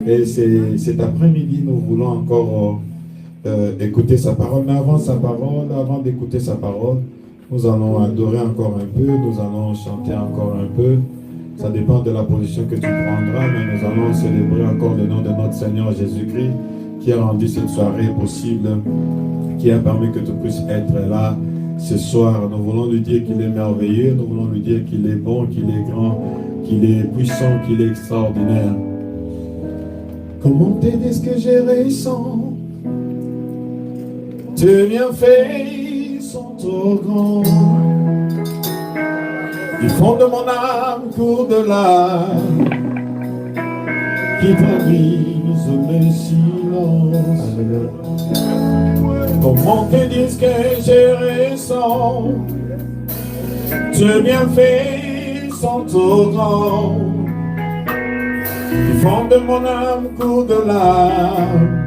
Et cet après-midi, nous voulons encore écouter sa parole. Mais avant sa parole, avant d'écouter sa parole, nous allons adorer encore un peu, nous allons chanter encore un peu. Ça dépend de la position que tu prendras, mais nous allons célébrer encore le nom de notre Seigneur Jésus-Christ qui a rendu cette soirée possible, qui a permis que tu puisses être là ce soir. Nous voulons lui dire qu'il est merveilleux, nous voulons lui dire qu'il est bon, qu'il est grand, qu'il est puissant, qu'il est extraordinaire. Comment te dire ce que je ressens? Tes bienfaits sont trop grands. Du fond de mon âme court de larmes qui traduisent mes silences. Comment te dire ce que je ressens? Tes bienfaits sont trop grands. Du fond de mon âme court de larmes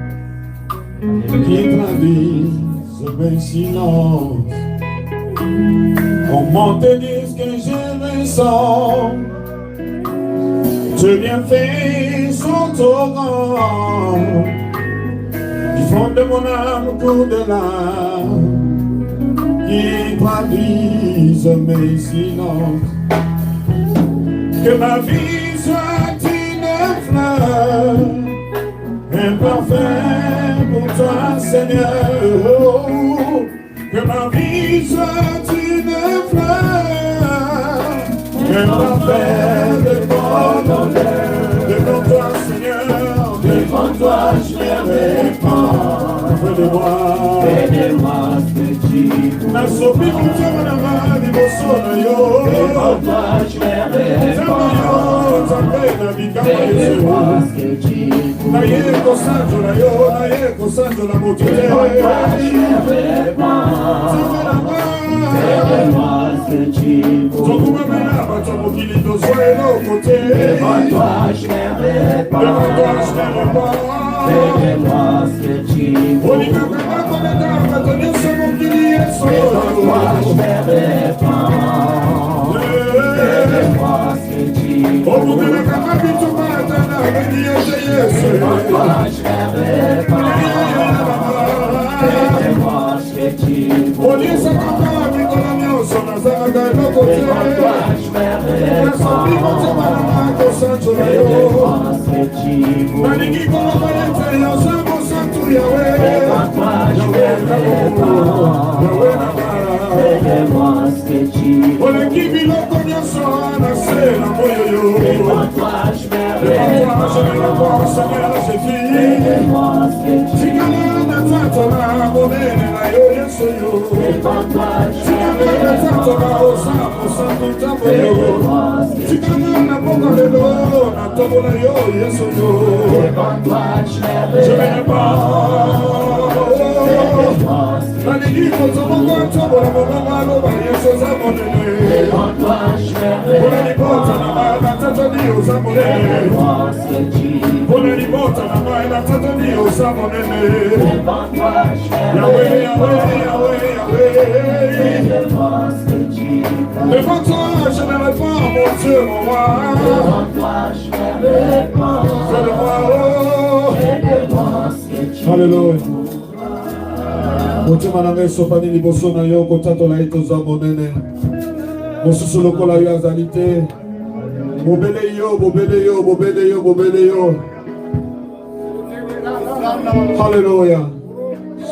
qui traduisent mes silences. Comment te dire ce que je ressens? Tes bienfaits sont trop grands. Du fond de mon âme court de larmes qui traduisent mes silences. Que ma vie soit une fleur, imparfait pour toi, Seigneur. Que ma vie soit une fleur, imparfait devant l'honneur. Devant toi, Seigneur, devant toi, je me répands. Fais-de-moi ce que tu veux. Devant toi, je me répands. Fais-de-moi ce que tu veux. Devant toi, je me répands. Fais-de-moi ce que tu veux. Devant toi, je me répands. Fais-de-moi ce que tu veux. Devant toi, je me répands. Fais-de-moi ce que tu veux. Devant toi, je me répands. Fais-de-moi ce que tu veux. Devant toi, je me répands, mon Dieu, mon roi. Devant toi, je me répands. Fais-de-moi ce que tu veux. Alléluia. Motima na ngai sopani liboso na yo kotatola etoza monene. Mosusu lokola yo azali te. Bobele yo, bobele yo, bobele yo, bobele yo. Alléluia.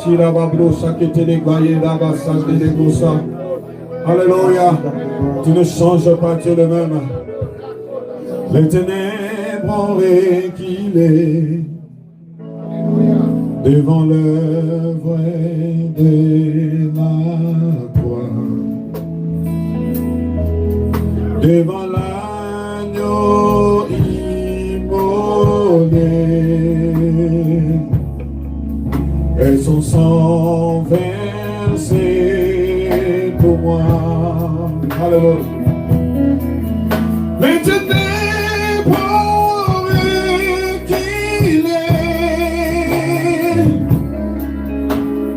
Shira bablo saketele gwaye daba sandele gosa. Alléluia. Tu ne changes pas, tu es le même. Les ténèbres ont reculé devant l'œuvre de la croix, devant l'agneau immolé, et son sang versé pour moi. Alléluia. Les ténèbres ont reculé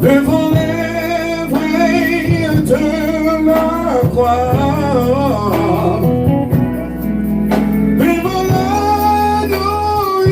devant l'œuvre de la croix, devant l'agneau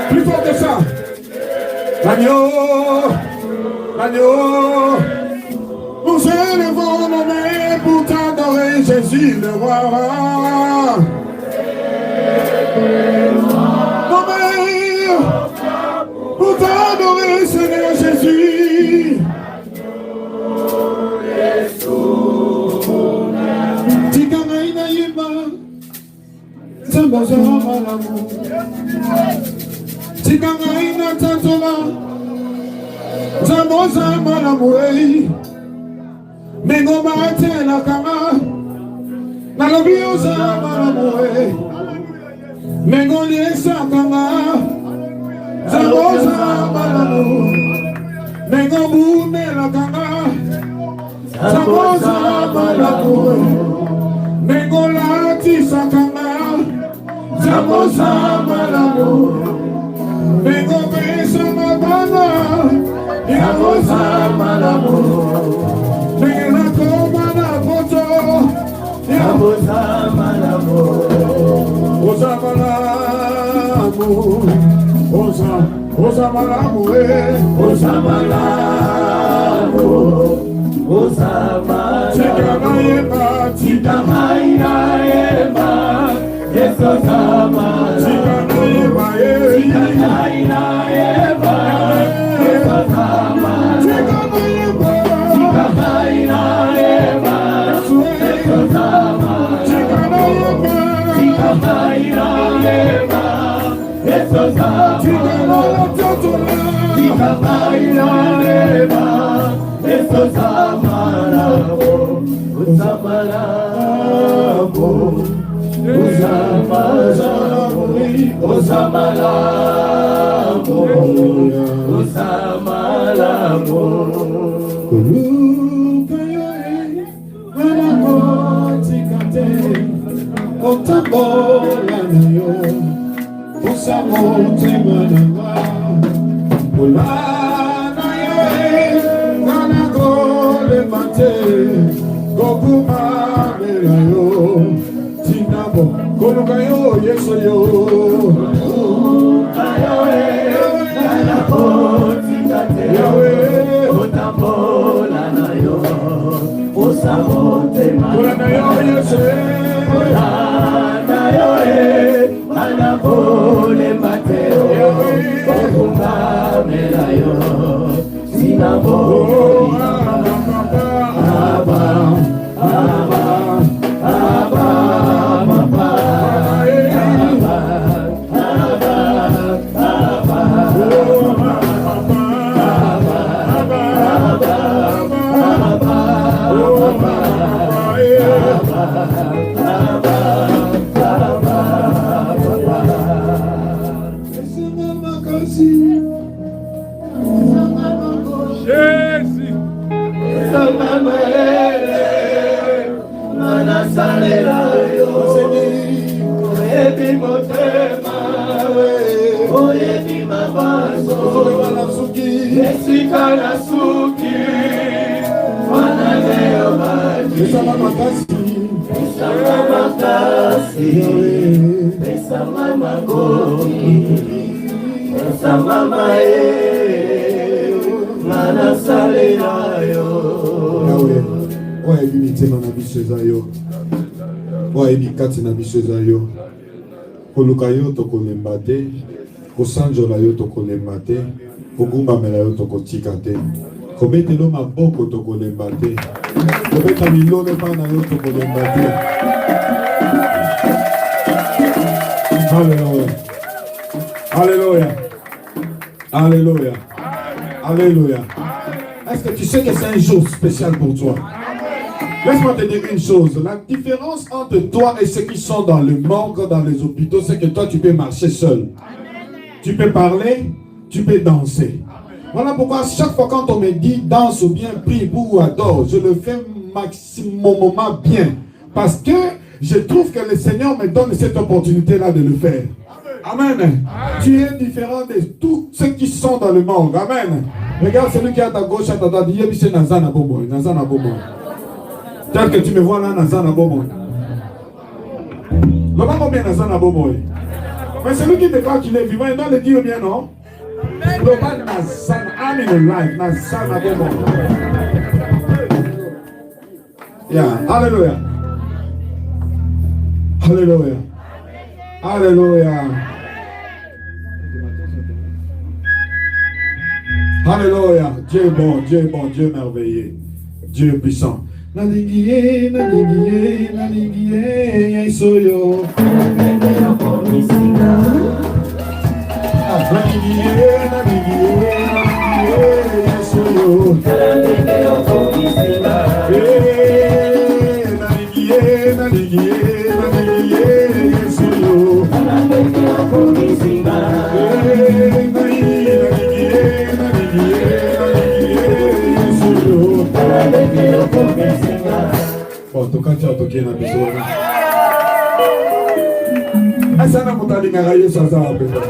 Plus fort que ça. L'agneau, l'agneau. Nous élevons nos mains pour t'adorer, Jésus le roi. Nos mains pour t'adorer, Seigneur Jésus. Tikangaina tatola Zamoza malamuei Mengo mate la kama Nalobioza malamuei Mengo liesa kama Zamoza malamu Mengo bune la kama Zamoza malamu Mengo lati sakama Zamoza malamu Mengo besa mabana Zamoza malamu Mengo koma na koto Zamoza malamu Oza malamu Oza malamu Oza malamu Oza malamu Chikamaina eba Yeso sama Chikamaina eba Yeso sama Chikamaina eba Yeso sama Chikamaina eba Yeso sama Chikamaina eba Yeso sama Kolukayo, yeso yo. Kolukayo, nanapo tikate. Yahweh, otambola na yo. Osamote mana. Na yo yeso. Na yo nanapo le mateo. Yahweh, okumamela yo. Sinabo. Kolukayo toko lembate, kosanjola yo toko lembate, kogumba mela yo toko tikate, komete lo maboko toko lembate. Kobeta milone pa na yo tokolemba te. Alléluia. Alléluia. Alléluia. Alléluia. Est-ce que tu sais que c'est un jour spécial pour toi? Laisse-moi te dire une chose. La différence entre toi et ceux qui sont dans le morgue, dans les hôpitaux, c'est que toi, tu peux marcher seul. Tu peux parler, tu peux danser. Voilà pourquoi chaque fois quand on me dit danse ou bien prie ou adore, je le fais maximum bien. Parce que je trouve que le Seigneur me donne cette opportunité-là de le faire. Amen. Tu es différent de tous ceux qui sont dans le monde. Amen. Regarde celui qui est à ta gauche, à ta droite. Il y a Nazana Bobo. Nazana Bobo. Tel que tu me vois là, Nazana Bobo. Le maman bien Nazana Bobo. Mais celui qui déclare qu'il est vivant, il doit le dire bien, non? Le maman Nazana, I'm in life. Nazana Bobo. Yeah. Alléluia. Alléluia. Alléluia. Alléluia. Dieu est bon, Dieu est bon, Dieu est merveilleux. Dieu est puissant. Nalingiye, nalingiye, nalingiye, soyo. Nalingiye, nalingiye, nalingiye, soyo. Nalingiye, nalingiye, nalingiye, soyo. Bon, toka tu as toqué na biso. Essa na mutali ngara Yesu azaba peta.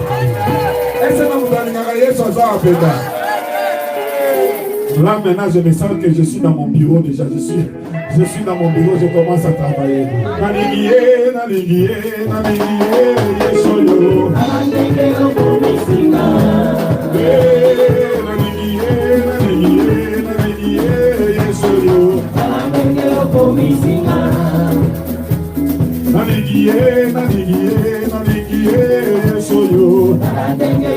Essa na mutali ngara Yesu azaba peta. Là maintenant je me sens que je suis dans mon bureau déjà. Je suis dans mon bureau, je commence à travailler. Nalingiye, nalingiye, nalingiye, Yesu yo. Nalingiye, nalingiye, nalingiye, Yesu yo. Nalingiye, nalingiye, nalingiye, Yesu yo. Nalingiye,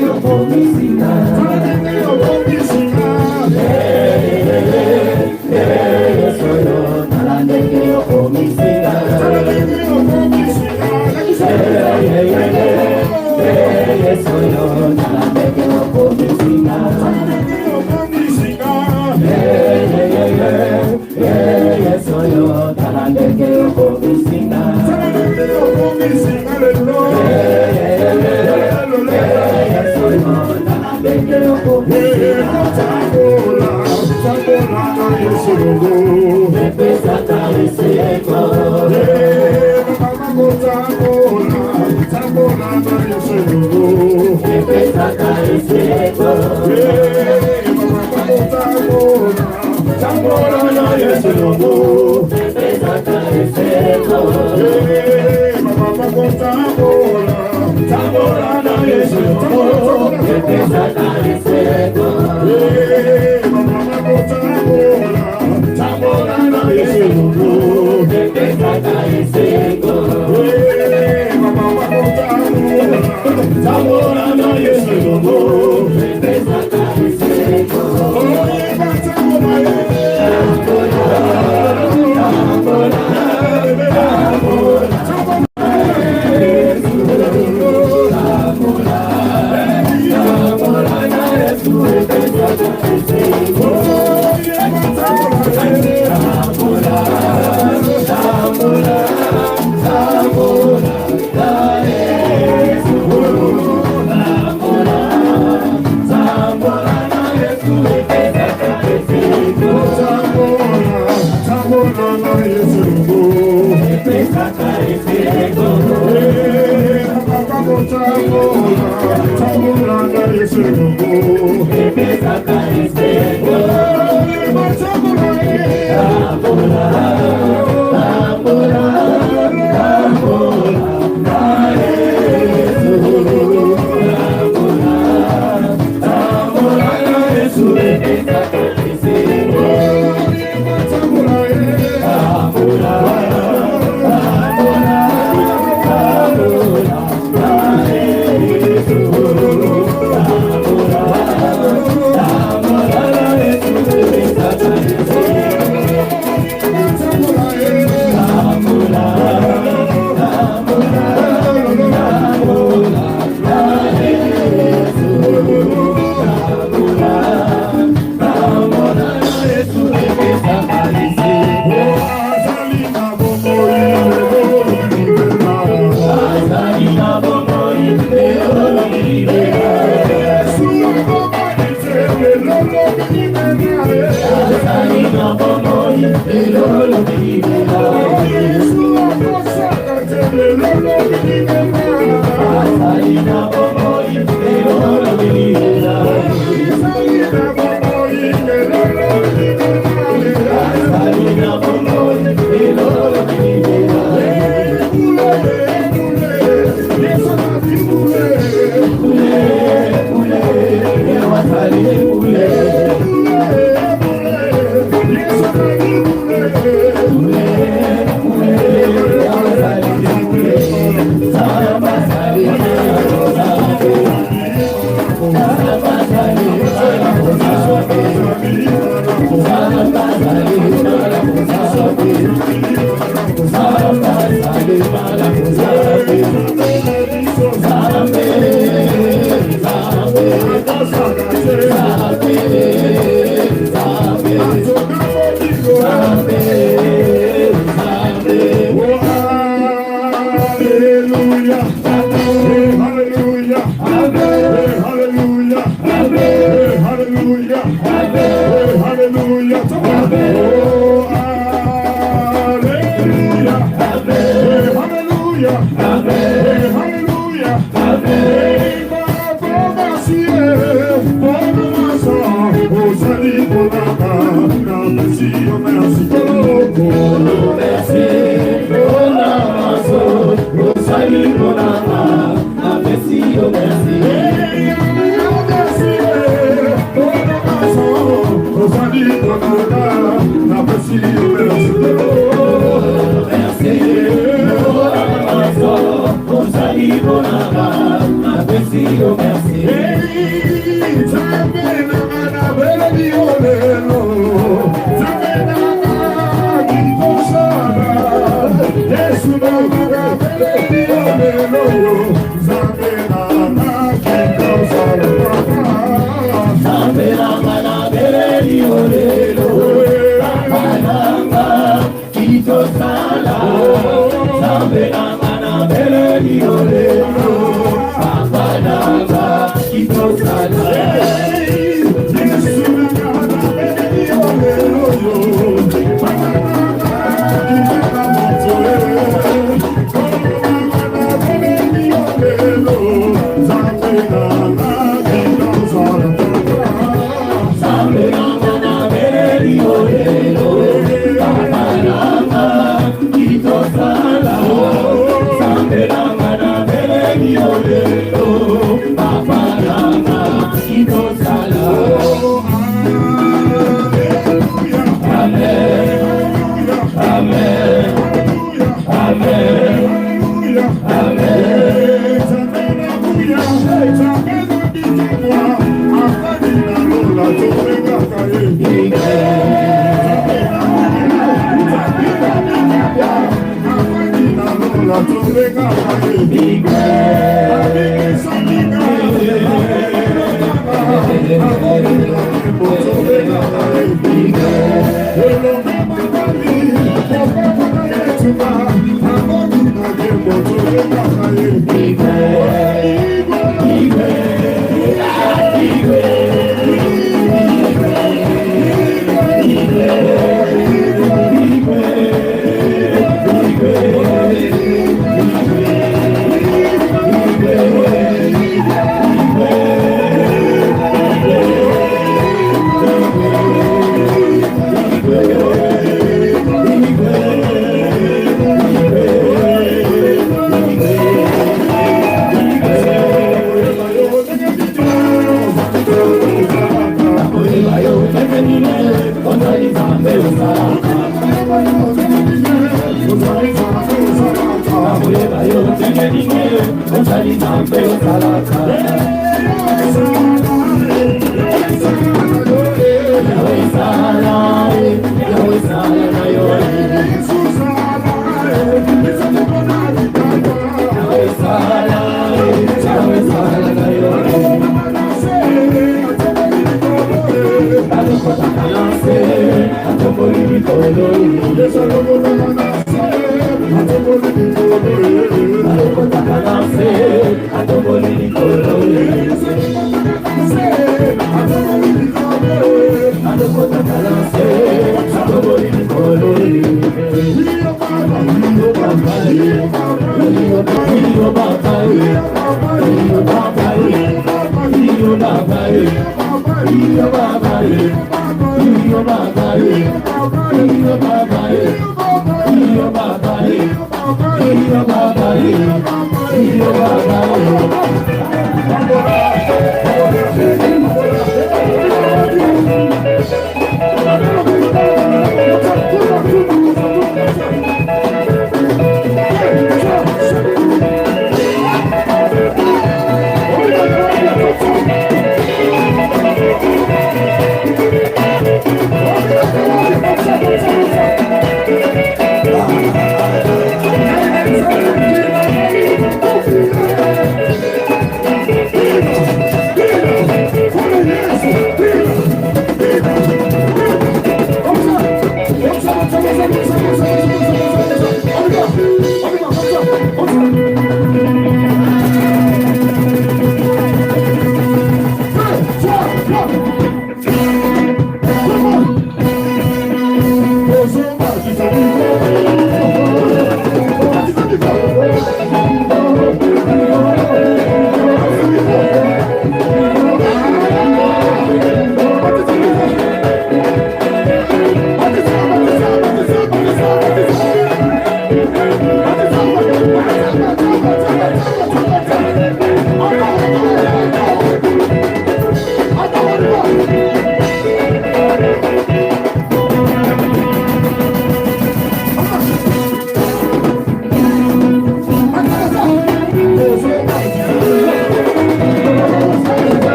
Adokota kalanse, adoboli nikolo.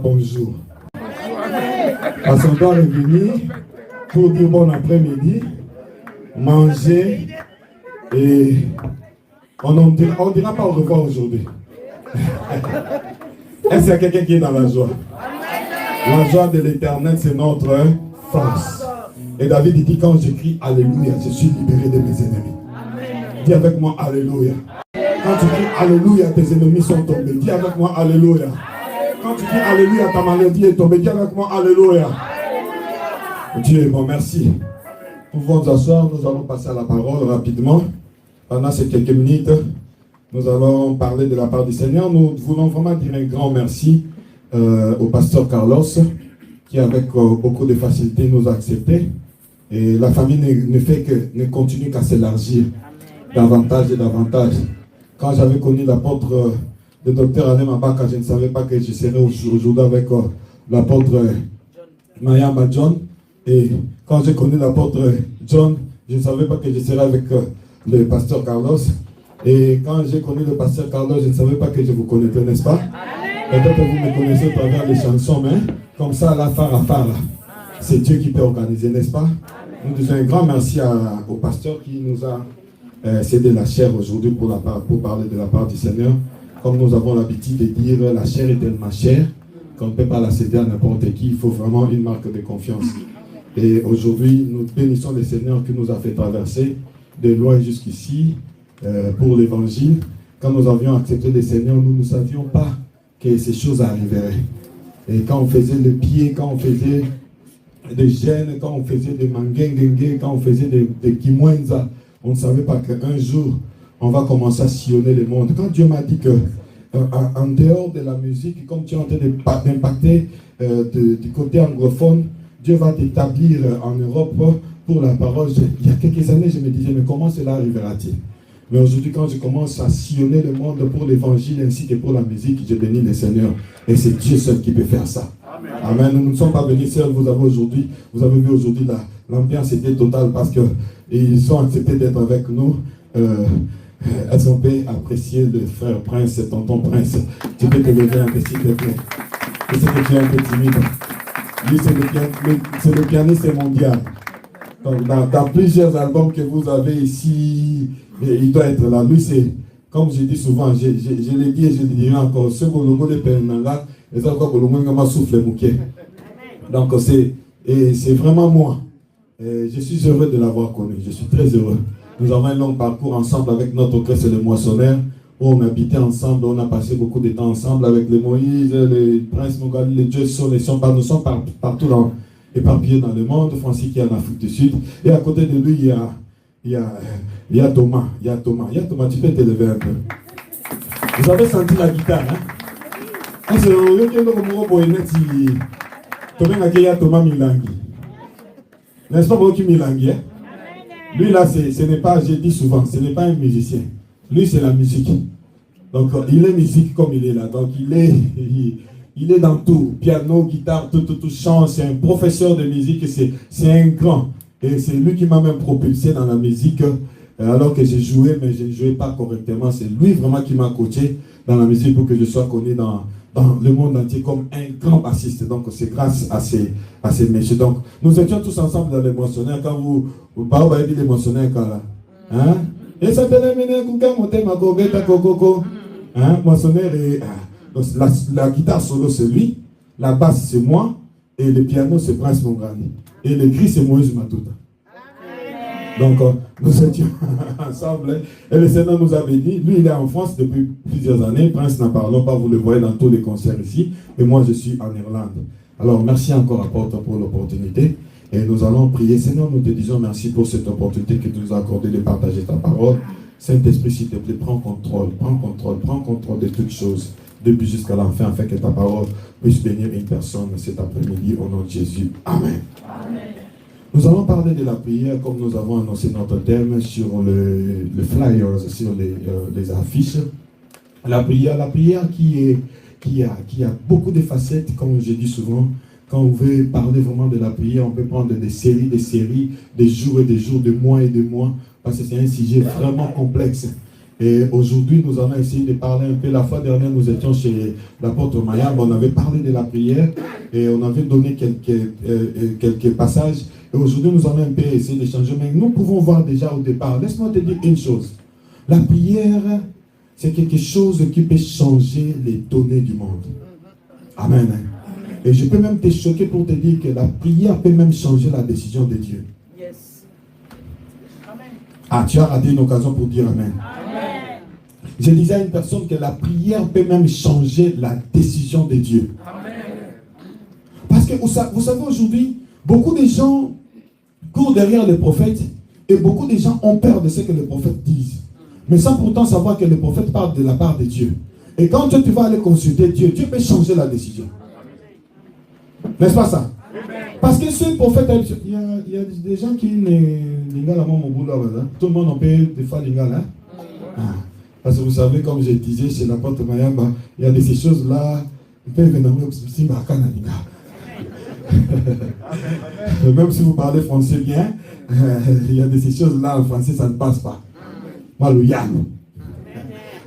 Bonjour. Parce qu'on doit revenir pour dire bon après-midi, manger et on dira pas au revoir aujourd'hui. Est-ce qu'il y a quelqu'un qui est dans la joie? La joie de l'Éternel, c'est notre force. Et David dit quand j'écris Alléluia, je suis libéré de mes ennemis. Dis avec moi Alléluia. Quand tu dis Alléluia, tes ennemis sont tombés. Dis avec moi Alléluia. Quand tu dis Alléluia, ta maladie est tombée. Dis avec moi Alléluia. Dieu est bon, merci. Nous pouvons nous asseoir, nous allons passer à la parole rapidement. Pendant ces quelques minutes, nous allons parler de la part du Seigneur. Nous voulons vraiment dire un grand merci au pasteur Carlos, qui avec beaucoup de facilité nous a acceptés. Et la famille ne continue qu'à s'élargir davantage et davantage. Quand j'avais connu l'apôtre, le docteur Alain Mabaka, je ne savais pas que je serais aujourd'hui avec l'apôtre Mayama John. Et quand j'ai connu l'apôtre John, je ne savais pas que je serais avec le pasteur Carlos. Et quand j'ai connu le pasteur Carlos, je ne savais pas que je vous connaissais, n'est-ce pas? Peut-être que vous me connaissez à travers les chansons, mais comme ça, la fara, c'est Dieu qui peut organiser, n'est-ce pas? Nous disons un grand merci au pasteur qui nous a cédé la chair aujourd'hui pour parler de la part du Seigneur. Comme nous avons l'habitude de dire, la chair est tellement chère qu'on ne peut pas la céder à n'importe qui. Il faut vraiment une marque de confiance. Et aujourd'hui, nous bénissons le Seigneur qui nous a fait traverser de loin jusqu'ici pour l'évangile. Quand nous avions accepté le Seigneur, nous ne savions pas que ces choses arriveraient. Et quand on faisait le pied, quand on faisait des gènes, quand on faisait des mangengengue, quand on faisait des kimwenza, on ne savait pas qu'un jour, on va commencer à sillonner le monde. Quand Dieu m'a dit que en dehors de la musique, comme tu es en train d'impacter du côté anglophone, Dieu va t'établir en Europe pour la parole. Il y a quelques années, je me disais, mais comment cela arrivera-t-il? Mais aujourd'hui, quand je commence à sillonner le monde pour l'évangile ainsi que pour la musique, je bénis le Seigneur. Et c'est Dieu seul qui peut faire ça. Amen. Nous ne sommes pas venus seuls. Vous avez vu aujourd'hui l'ambiance était totale parce qu'ils ont accepté d'être avec nous. Elles ont pu apprécier le frère Prince, tonton Prince. Tu peux te lever un peu s'il te plaît. Je sais que tu es un peu timide. Lui, c'est le pianiste mondial. Donc, dans plusieurs albums que vous avez ici, il doit être là. Lui, c'est, comme je dis souvent, je l'ai dit et je le dirai encore, ce logo de Penanga, et ça, encore le monde souffle mouquet. Donc, c'est vraiment moi. Et je suis heureux de l'avoir connu. Je suis très heureux. Nous avons un long parcours ensemble avec notre orchestre Le Moissonneur, où on habitait ensemble, on a passé beaucoup de temps ensemble avec les Moïse, les Prince Mogali, les Dieu sont, nous sommes partout éparpillés dans le monde. Francis qui est en Afrique du Sud. Et à côté de lui, il y a Thomas. Thomas, tu peux te lever un peu. Vous avez senti la guitare, hein? C'est Thomas Milangi. N'est-ce pas beaucoup Milangi, hein? Lui là, ce n'est pas, je dis souvent, ce n'est pas un musicien. Lui, c'est la musique. Donc, il est musique comme il est là. Donc, il est dans tout. Piano, guitare, tout chant. C'est un professeur de musique. C'est un grand. Et c'est lui qui m'a même propulsé dans la musique. Alors que j'ai joué, mais je ne jouais pas correctement. C'est lui vraiment qui m'a coaché dans la musique pour que je sois connu dans le monde entier comme un grand bassiste. Donc, c'est grâce à ces messieurs. Donc, nous étions tous ensemble dans les moissonneurs. Quand vous parlez des moissonneurs, hein? Et ça te hein? Moissonneur et la guitare solo c'est lui, la basse c'est moi, et le piano c'est Prince Mongani. Et le cri c'est Moïse Matouta. Donc nous étions ensemble. Et le Seigneur nous avait dit, lui il est en France depuis plusieurs années, Prince n'en parlons pas, vous le voyez dans tous les concerts ici, et moi je suis en Irlande. Alors merci encore apôtre pour l'opportunité. Et nous allons prier. Seigneur, nous te disons merci pour cette opportunité que tu nous as accordée de partager ta parole. Saint-Esprit, s'il te plaît, prends contrôle de toutes choses, depuis jusqu'à la fin, afin que ta parole puisse bénir une personne cet après-midi, au nom de Jésus. Amen. Amen. Nous allons parler de la prière, comme nous avons annoncé notre thème sur le flyers, sur les affiches. La prière qui a beaucoup de facettes, comme je dis souvent. Quand on veut parler vraiment de la prière, on peut prendre des séries, des jours et des jours, des mois et des mois, parce que c'est un sujet vraiment complexe. Et aujourd'hui, nous allons essayer de parler un peu. La fois dernière, nous étions chez l'apôtre Mayab, on avait parlé de la prière et on avait donné quelques passages. Et aujourd'hui, nous allons un peu essayer d'échanger. Mais nous pouvons voir déjà au départ. Laisse-moi te dire une chose. La prière, c'est quelque chose qui peut changer les données du monde. Amen. Et je peux même te choquer pour te dire que la prière peut même changer la décision de Dieu. Yes. Amen. Ah, tu as raté une occasion pour dire Amen. Amen. Je disais à une personne que la prière peut même changer la décision de Dieu. Amen. Parce que vous savez aujourd'hui, beaucoup de gens courent derrière les prophètes et beaucoup de gens ont peur de ce que les prophètes disent. Mais sans pourtant savoir que les prophètes parlent de la part de Dieu. Et quand tu vas aller consulter Dieu, Dieu peut changer la décision. N'est-ce pas ça? Parce que ce prophète, il y a des gens qui tout le monde peut des fois là. Parce que vous savez, comme je disais chez l'apôtre Mayamba, il y a de ces choses-là, ils peuvent venir aussi même si vous parlez français bien, il y a de ces choses-là en français, ça ne passe pas.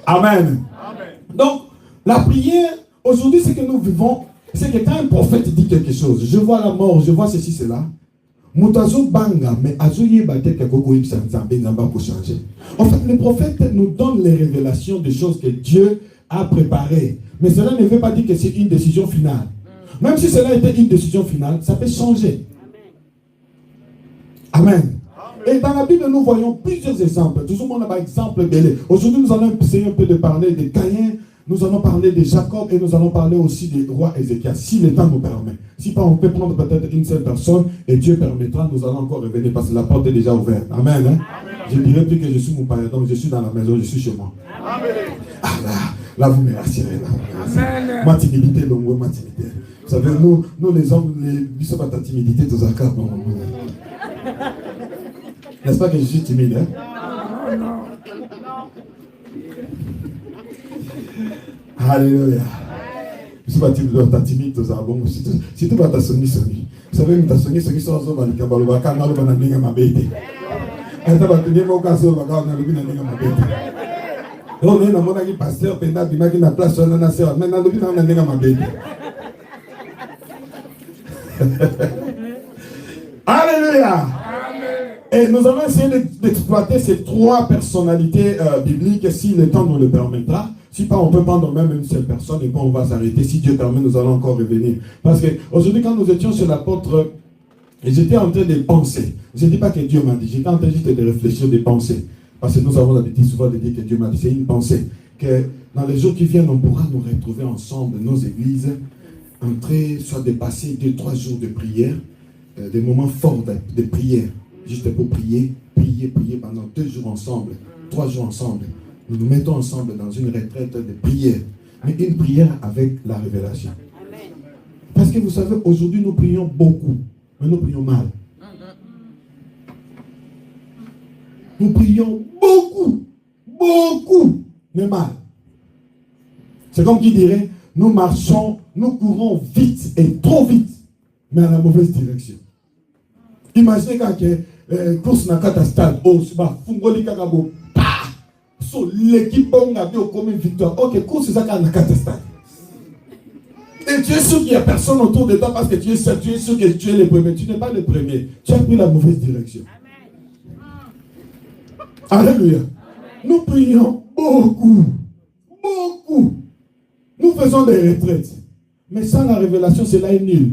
Amen. Donc, la prière, aujourd'hui, c'est que nous vivons. C'est que quand un prophète dit quelque chose, je vois la mort, je vois ceci, cela, Mutazo banga, mais azoye bate kakoko ibsanzamba pour changer. En fait, les prophètes nous donnent les révélations des choses que Dieu a préparées. Mais cela ne veut pas dire que c'est une décision finale. Même si cela était une décision finale, ça peut changer. Amen. Et dans la Bible, nous voyons plusieurs exemples. Tout le monde a par exemple. Aujourd'hui, nous allons essayer un peu de parler de Caïn. Nous allons parler de Jacob et nous allons parler aussi du roi Ézéchias, si le temps nous permet. Si pas, on peut prendre peut-être une seule personne et Dieu permettra, nous allons encore revenir parce que la porte est déjà ouverte. Amen. Hein? Amen. Je ne dirais plus que je suis mon père, donc je suis dans la maison, je suis chez moi. Amen. Ah là vous me rassurez. Là. Ma timidité, le mot ma timidité. Vous savez, nous les hommes, nous sommes à ta timidité, tous à cas. N'est-ce pas que je suis timide? Hein? Non. Alléluia. Si tu es timide, tu as bon. Si tu vas t'assoigner, vous savez, tu t'assoigner, ceux qui sont en zone, tu vas le voir, tu vas le voir, tu vas le voir, tu vas le voir, tu vas le voir, tu vas le voir, tu vas le voir. On est dans mon ami pasteur, pendant qu'il m'a dit la place, on a sœur. Maintenant, le but, on a dit ma bébé. Alléluia. Et nous allons essayer d'exploiter ces trois personnalités bibliques si le temps nous le permettra. Si pas, on peut prendre même une seule personne et puis on va s'arrêter. Si Dieu permet, nous allons encore revenir. Parce que aujourd'hui, quand nous étions sur l'apôtre, j'étais en train de penser. Je ne dis pas que Dieu m'a dit, j'étais en train juste de réfléchir, de penser. Parce que nous avons l'habitude souvent de dire que Dieu m'a dit, c'est une pensée. Que dans les jours qui viennent, on pourra nous retrouver ensemble, nos églises, entrer, soit de passer 2-3 jours de prière, des moments forts de prière, juste pour prier pendant 2 jours ensemble, 3 jours ensemble. Nous nous mettons ensemble dans une retraite de prière, mais une prière avec la révélation. Amen. Parce que vous savez, aujourd'hui nous prions beaucoup, mais nous prions mal. Nous prions beaucoup, mais mal. C'est comme qui dirait, nous marchons, nous courons vite et trop vite, mais à la mauvaise direction. Imaginez quand course n'a pas stade, fungoli kakabo, so l'équipe a vu comme une victoire. Ok, course c'est ça n'a pas stade. Et tu es sûr qu'il n'y a personne autour de toi parce que tu es sûr que tu es le premier. Tu n'es pas le premier. Tu as pris la mauvaise direction. Alléluia. Nous prions beaucoup. Nous faisons des retraites. Mais sans la révélation, cela est nul.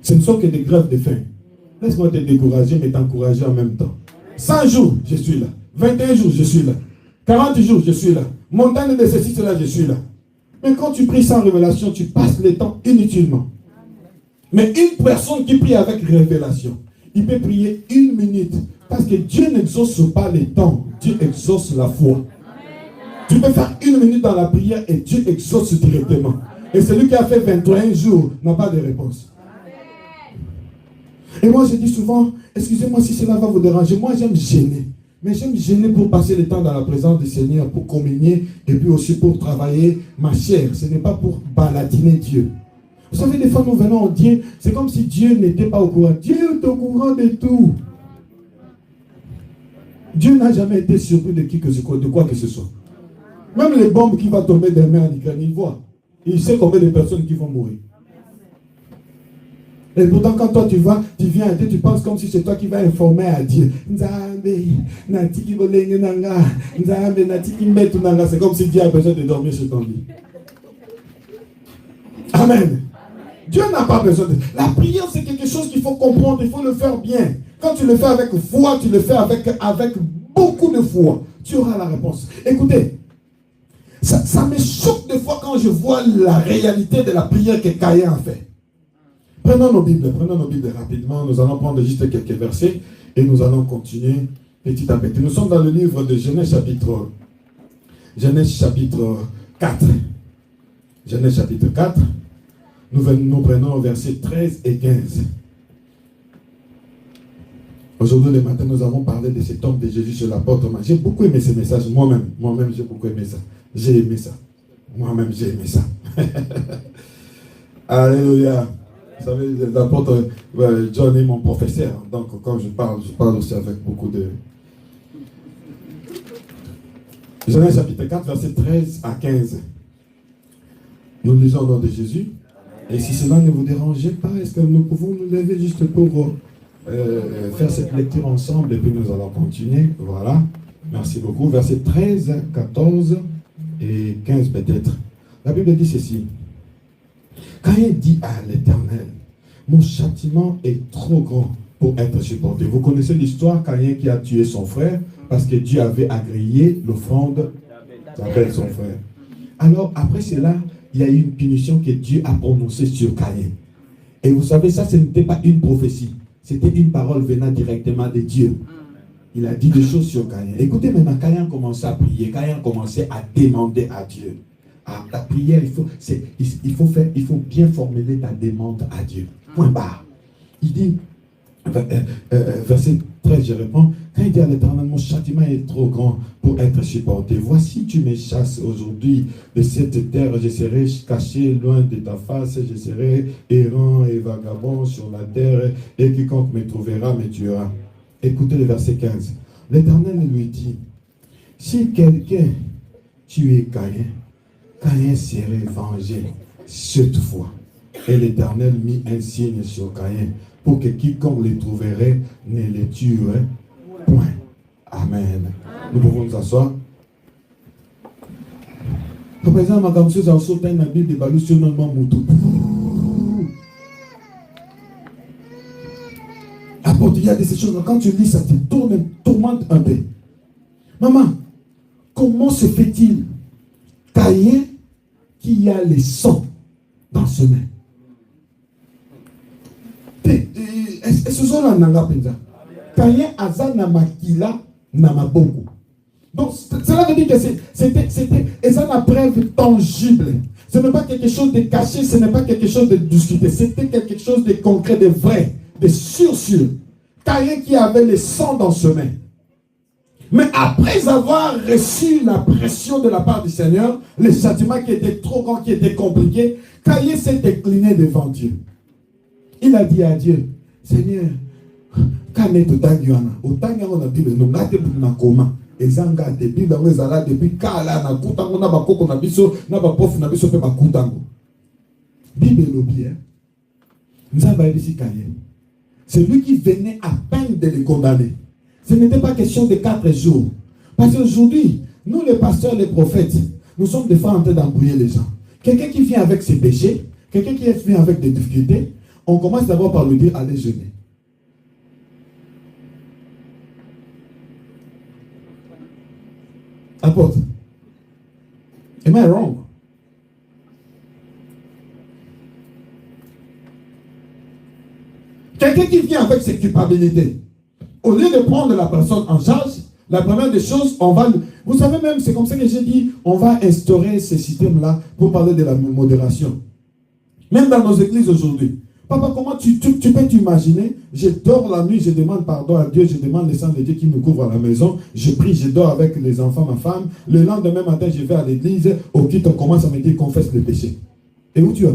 Ce ne sont que des grèves de faim. Laisse-moi te décourager, mais t'encourager en même temps. 100 jours, je suis là. 21 jours, je suis là. 40 jours, je suis là. Montagne de ceci, cela, je suis là. Mais quand tu pries sans révélation, tu passes le temps inutilement. Mais une personne qui prie avec révélation, il peut prier 1 minute. Parce que Dieu n'exauce pas les temps. Dieu exauce la foi. Tu peux faire 1 minute dans la prière et Dieu exauce directement. Et celui qui a fait 21 jours n'a pas de réponse. Et moi je dis souvent, excusez-moi si cela va vous déranger, moi j'aime gêner. Mais j'aime gêner pour passer le temps dans la présence du Seigneur, pour communier et puis aussi pour travailler ma chair. Ce n'est pas pour baladiner Dieu. Vous savez, des fois nous venons au Dieu, c'est comme si Dieu n'était pas au courant. Dieu est au courant de tout. Dieu n'a jamais été surpris de quoi que ce soit. Même les bombes qui vont tomber des mains en Ukraine, il voit. Il sait combien de personnes qui vont mourir. Et pourtant, quand toi tu viens à Dieu, tu penses comme si c'est toi qui vas informer à Dieu. C'est comme si Dieu a besoin de dormir sur ton lit. Amen. Dieu n'a pas besoin de... La prière, c'est quelque chose qu'il faut comprendre, il faut le faire bien. Quand tu le fais avec foi, tu le fais avec beaucoup de foi. Tu auras la réponse. Écoutez, ça me choque des fois quand je vois la réalité de la prière que Caïn a fait. Prenons nos Bibles rapidement. Nous allons prendre juste quelques versets et nous allons continuer petit à petit. Nous sommes dans le livre de Genèse chapitre 4. Genèse chapitre 4. Nous prenons versets 13 et 15. Aujourd'hui, le matin, nous avons parlé de cet homme de Jésus sur la porte. J'ai beaucoup aimé ce message. Moi-même, j'ai beaucoup aimé ça. J'ai aimé ça. Moi-même, j'ai aimé ça. Alléluia. Vous savez, l'apôtre John est mon professeur. Donc, quand je parle aussi avec beaucoup de... Genèse chapitre 4, verset 13 à 15. Nous lisons au nom de Jésus. Et si cela ne vous dérangeait pas, est-ce que nous pouvons nous lever juste pour faire cette lecture ensemble et puis nous allons continuer. Voilà. Merci beaucoup. Verset 13, 14 et 15 peut-être. La Bible dit ceci. Caïn dit à l'Éternel, mon châtiment est trop grand pour être supporté. Vous connaissez l'histoire, Caïn qui a tué son frère parce que Dieu avait agréé l'offrande d'Abel, son frère. Alors après cela, il y a eu une punition que Dieu a prononcée sur Caïn. Et vous savez, ça, ce n'était pas une prophétie. C'était une parole venant directement de Dieu. Il a dit des choses sur Caïn. Écoutez, maintenant, Caïn commençait à prier. Caïn commençait à demander à Dieu. Ta prière, il faut bien formuler ta demande à Dieu. Point barre. Il dit, verset 13, je réponds, quand il dit à l'Éternel, mon châtiment est trop grand pour être supporté. Voici, tu me chasses aujourd'hui de cette terre. Je serai caché loin de ta face. Je serai errant et vagabond sur la terre. Et quiconque me trouvera me tuera. Écoutez le verset 15. L'Éternel lui dit, si quelqu'un tuait Caïn, Caïn serait vengé cette fois. Et l'Éternel mit un signe sur Caïn pour que quiconque le trouverait ne le tuerait point. Amen. Nous pouvons nous asseoir. Par exemple, ma comme ça, on a une Bible de balou sur notre moto. Apporte, il y a des choses, quand tu lis ça, te tourmente un peu. Maman, comment se fait-il Caïn qui a le sang dans ses mains? Est-ce que ça n'a pas Caïn aza na makila na maboko. Donc cela veut dire que c'était la preuve tangible. Ce n'est pas quelque chose de caché, ce n'est pas quelque chose de discuté, c'était quelque chose de concret, de vrai, de sûr. Caïn qui avait le sang dans ses mains. Mais après avoir reçu la pression de la part du Seigneur, le châtiment qui était trop grand, qui était compliqué, Caïn s'est décliné devant Dieu. Il a dit à Dieu, Seigneur, quand est autant on a dit le nom, na comment ezanga depuis dans les ala depuis kala na kutango na bakoko na biso na bapofu na biso pe bakutango. Bible l'obien. Nous avons dit Caïn. C'est lui qui venait à peine de les condamner. Ce n'était pas question de 4 jours. Parce qu'aujourd'hui, nous les pasteurs, les prophètes, nous sommes des fois en train d'embrouiller les gens. Quelqu'un qui vient avec ses péchés, quelqu'un qui vient avec des difficultés, on commence d'abord par lui dire allez jeûner. Apôtre. Am I wrong? Quelqu'un qui vient avec ses culpabilités, au lieu de prendre la personne en charge, la première des choses, on va... Vous savez même, c'est comme ça que j'ai dit, on va instaurer ce système-là pour parler de la modération. Même dans nos églises aujourd'hui. Papa, comment tu peux t'imaginer? Je dors la nuit, je demande pardon à Dieu, je demande le sang de Dieu qui me couvre à la maison, je prie, je dors avec les enfants, ma femme. Le lendemain matin, je vais à l'église, au quitte, on commence à me dire confesse le péché. Et où tu es?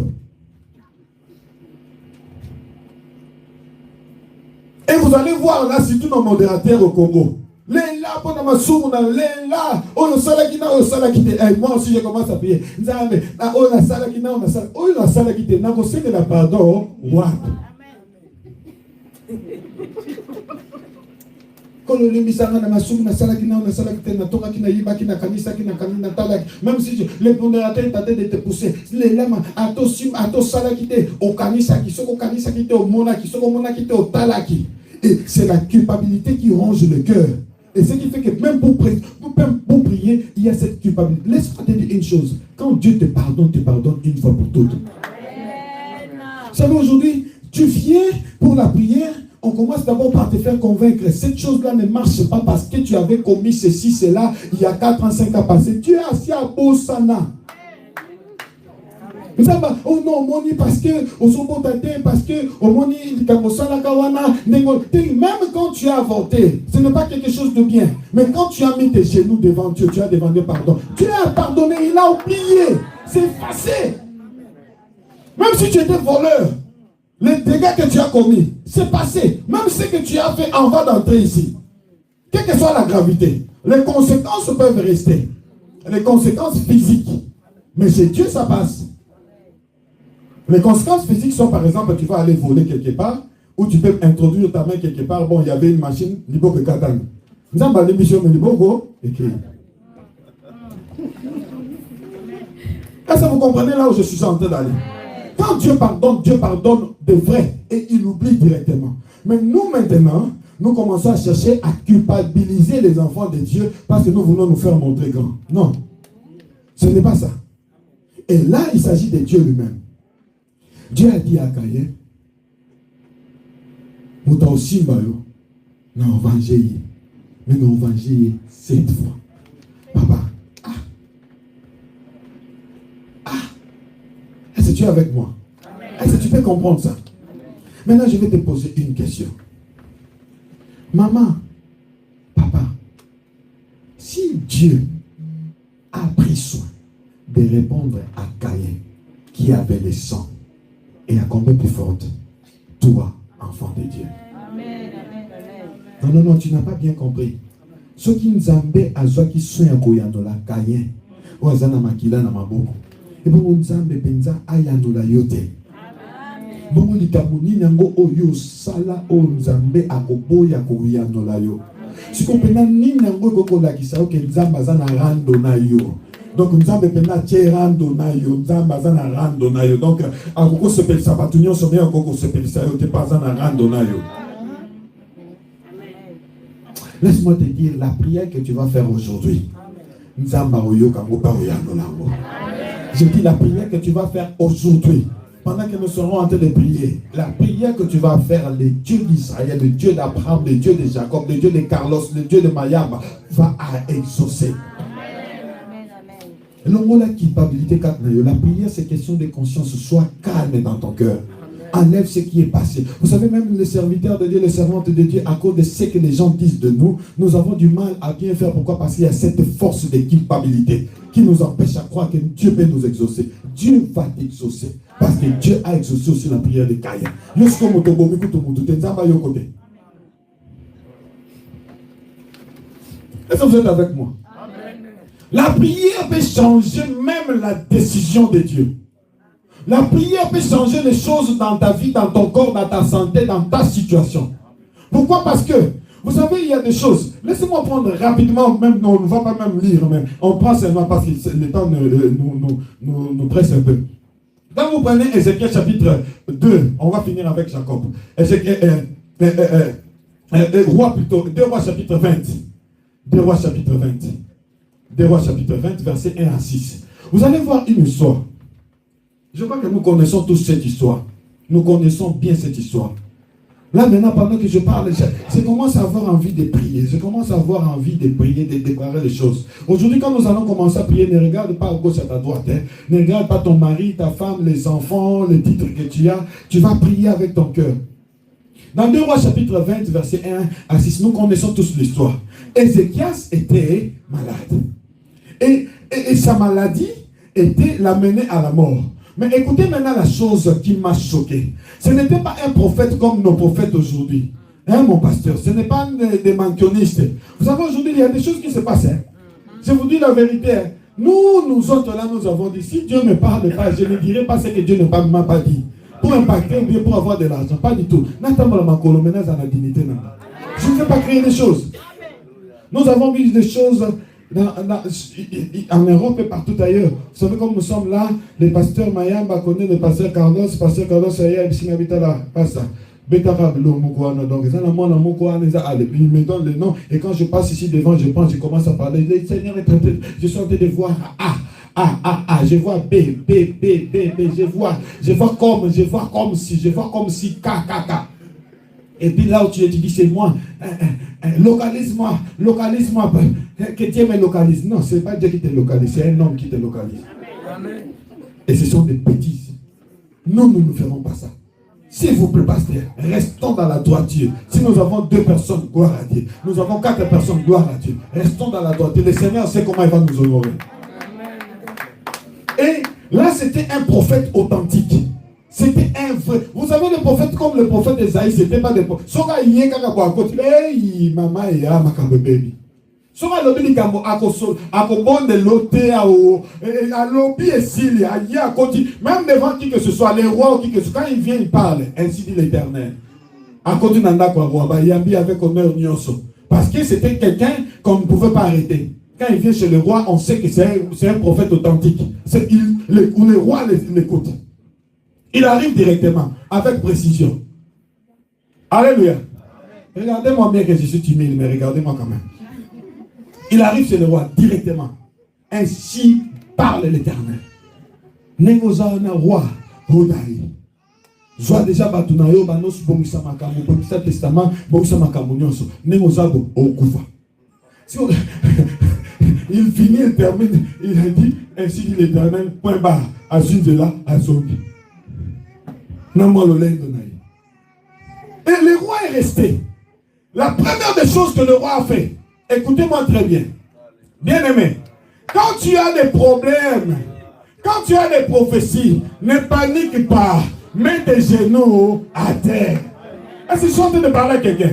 Et vous allez voir là, surtout nos modérateurs au Congo. Moi aussi je commence à prier. Pardon. Même si les pondérateurs t'attendent de te pousser, les lames à ton salakité, au kanisa qui sont au kanisa qui au mona qui sont au mona qui au talaki. Et c'est la culpabilité qui ronge le cœur. Et ce qui fait que même pour prier, il y a cette culpabilité. Laisse-moi te dire une chose. Quand Dieu te pardonne une fois pour toutes. Vous savez, aujourd'hui, tu viens pour la prière, on commence d'abord par te faire convaincre. Cette chose-là ne marche pas parce que tu avais commis ceci, cela, il y a 4 ans, 5 ans passés. Tu es assis à Bosana. Vous savez, oh non, moni parce que, parce que, oh moni, même quand tu as avorté, ce n'est pas quelque chose de bien. Mais quand tu as mis tes genoux devant Dieu, tu as demandé pardon. Dieu a pardonné, il a oublié. C'est effacé. Même si tu étais voleur, les dégâts que tu as commis, c'est passé. Même ce que tu as fait avant d'entrer ici, quelle que soit la gravité, les conséquences peuvent rester. Les conséquences physiques. Mais chez Dieu, ça passe. Les conséquences physiques sont, par exemple, tu vas aller voler quelque part, ou tu peux introduire ta main quelque part. Bon, il y avait une machine, Libo que Katan. Nous avons parlé de Libo, écrit. Est-ce que vous comprenez là où je suis en train d'aller? Quand Dieu pardonne de vrai et il oublie directement. Mais nous maintenant, nous commençons à chercher à culpabiliser les enfants de Dieu parce que nous voulons nous faire montrer grand. Non, ce n'est pas ça. Et là, il s'agit de Dieu lui-même. Dieu a dit à Caïn, nous t'avons aussi nous évangile, mais nous évangile 7 fois. Papa, est-ce que tu es avec moi? Est-ce que tu peux comprendre ça? Maintenant, je vais te poser une question. Maman, Dieu a pris soin de répondre à Caïn qui avait le sang. Et à combien plus forte, toi, enfant de Dieu. Amen, amen, amen. Non, tu n'as pas bien compris. Ce qui nous embête à ce qui sont en Koyandola, Caïn, ou à Zana Makila Namaboko. Et pour nous embêter, Benza Ayandola Yote. Bon, les Camerounais n'ont pas eu sala au Nzambe à Koboya Koyandola Yo. Si vous comprenez, ni n'ont pas eu la Kisao que Nzamba Zana Randona Yo. Donc nous avons besoin de rando na yo, nous avons besoin de rando na yo. Donc à quoi se fait ça? Batunion se met à quoi se fait ça? Tu pas besoin de rando na yo. Laisse-moi te dire la prière que tu vas faire aujourd'hui. Nous avons yo kango pa yo nango. Je dis la prière que tu vas faire aujourd'hui. Pendant que nous serons en train de prier, la prière que tu vas faire, le Dieu d'Israël, le Dieu d'Abraham, le Dieu de Jacob, le Dieu de Carlos, le Dieu de Mayaba, va à exaucer. La culpabilité, la prière, c'est question de conscience. Sois calme dans ton cœur. Enlève ce qui est passé. Vous savez, même les serviteurs de Dieu, les servantes de Dieu, à cause de ce que les gens disent de nous, nous avons du mal à bien faire. Pourquoi? Parce qu'il y a cette force de culpabilité qui nous empêche à croire que Dieu peut nous exaucer. Dieu va t'exaucer. Parce que Dieu a exaucé aussi la prière de Caïn. Est-ce que vous êtes avec moi? La prière peut changer même la décision de Dieu. La prière peut changer les choses dans ta vie, dans ton corps, dans ta santé, dans ta situation. Pourquoi? Parce que, vous savez, il y a des choses. Laissez-moi prendre rapidement, même on ne va pas même lire, mais on prend seulement parce que le temps nous presse un peu. Quand vous prenez Ézéchiel chapitre 2, on va finir avec Jacob. Roi plutôt, 2 Rois chapitre 20. 2 Rois chapitre 20. 2 Rois chapitre 20, versets 1 à 6. Vous allez voir une histoire. Je crois que nous connaissons tous cette histoire. Nous connaissons bien cette histoire. Là maintenant, pendant que je parle, je commence à avoir envie de prier. Je commence à avoir envie de prier, de déclarer les choses. Aujourd'hui, quand nous allons commencer à prier, ne regarde pas à gauche, à ta droite. Hein. Ne regarde pas ton mari, ta femme, les enfants, les titres que tu as. Tu vas prier avec ton cœur. Dans 2 Rois chapitre 20, verset 1 à 6, nous connaissons tous l'histoire. Ézéchias était malade. Et sa maladie l'amenait à la mort. Mais écoutez maintenant la chose qui m'a choqué. Ce n'était pas un prophète comme nos prophètes aujourd'hui. Hein, mon pasteur? Ce n'est pas des mentionnistes. Vous savez, aujourd'hui, il y a des choses qui se passent. Hein? Je vous dis la vérité. Hein? Nous autres là, nous avons dit, si Dieu ne me parle pas, je ne dirai pas ce que Dieu ne m'a pas dit. Pour impacter ou bien pour avoir de l'argent. Pas du tout. Je ne fais pas créer des choses. Nous avons vu des choses en Europe et partout ailleurs. Vous savez, comme nous sommes là, le pasteur Mayamba connaît le pasteur Carlos il habite là, pas ça. Donc, il me donne le nom, et quand je passe ici devant, je commence à parler. Le Seigneur est en train, je suis en train de voir je vois B, je vois comme si, K. Et puis là où tu dis, c'est moi, localise-moi, que Dieu me localise. Non, ce n'est pas Dieu qui te localise, c'est un homme qui te localise. Amen. Et ce sont des bêtises. Nous ne ferons pas ça. S'il vous plaît, pasteur, restons dans la droiture. Si nous avons 2 personnes, gloire à Dieu. Nous avons 4 personnes, gloire à Dieu. Restons dans la droiture. Le Seigneur sait comment il va nous honorer. Et là, c'était un prophète authentique. C'était un vrai. Vous savez, le prophète comme le prophète Esaïe, c'était pas des prophètes. Soka yé kaka kwa côté. Hey, maman et ya makambe baby. Soka lobi ni kambo akobonde lote à lobi et s'il a yé à côté. Même devant qui que ce soit, les rois ou qui que ce soit, quand il vient, il parle. Ainsi dit l'Éternel. À côté nanda kwa roi, ba yambi avec honneur nyonso. Parce que c'était quelqu'un qu'on ne pouvait pas arrêter. Quand il vient chez le roi, on sait que c'est un prophète authentique. Le roi l'écoute. Il arrive directement, avec précision. Alléluia. Regardez-moi bien que je suis timide, mais regardez-moi quand même. Il arrive chez le roi directement. Ainsi parle l'Éternel. Négozana roi, Rodari. Soit déjà Batunayo, Banos, Bomisa Makamu, Bomisa Testament, Bomisa Makamu Nyonso. Négozabo, Okufa. Il finit, il termine, il a dit, ainsi dit l'Éternel, point barre, à là, à Zobi. Et le roi est resté. La première des choses que le roi a fait, écoutez-moi très bien. Bien-aimé, quand tu as des problèmes, quand tu as des prophéties, ne panique pas. Mets tes genoux à terre. Est-ce que je suis en train de parler à quelqu'un?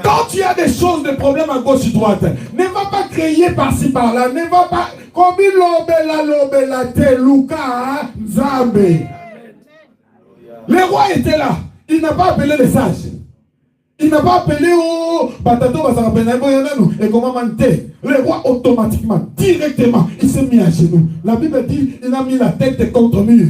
Quand tu as des choses, des problèmes à gauche et droite, ne va pas crier par-ci par-là, ne va pas comme il l'obela te Luka Nzambe. Le roi était là, il n'a pas appelé les sages. Il n'a pas appelé au Batato et comment manter. Le roi automatiquement, directement, il s'est mis à genoux. La Bible dit, il a mis la tête contre mur.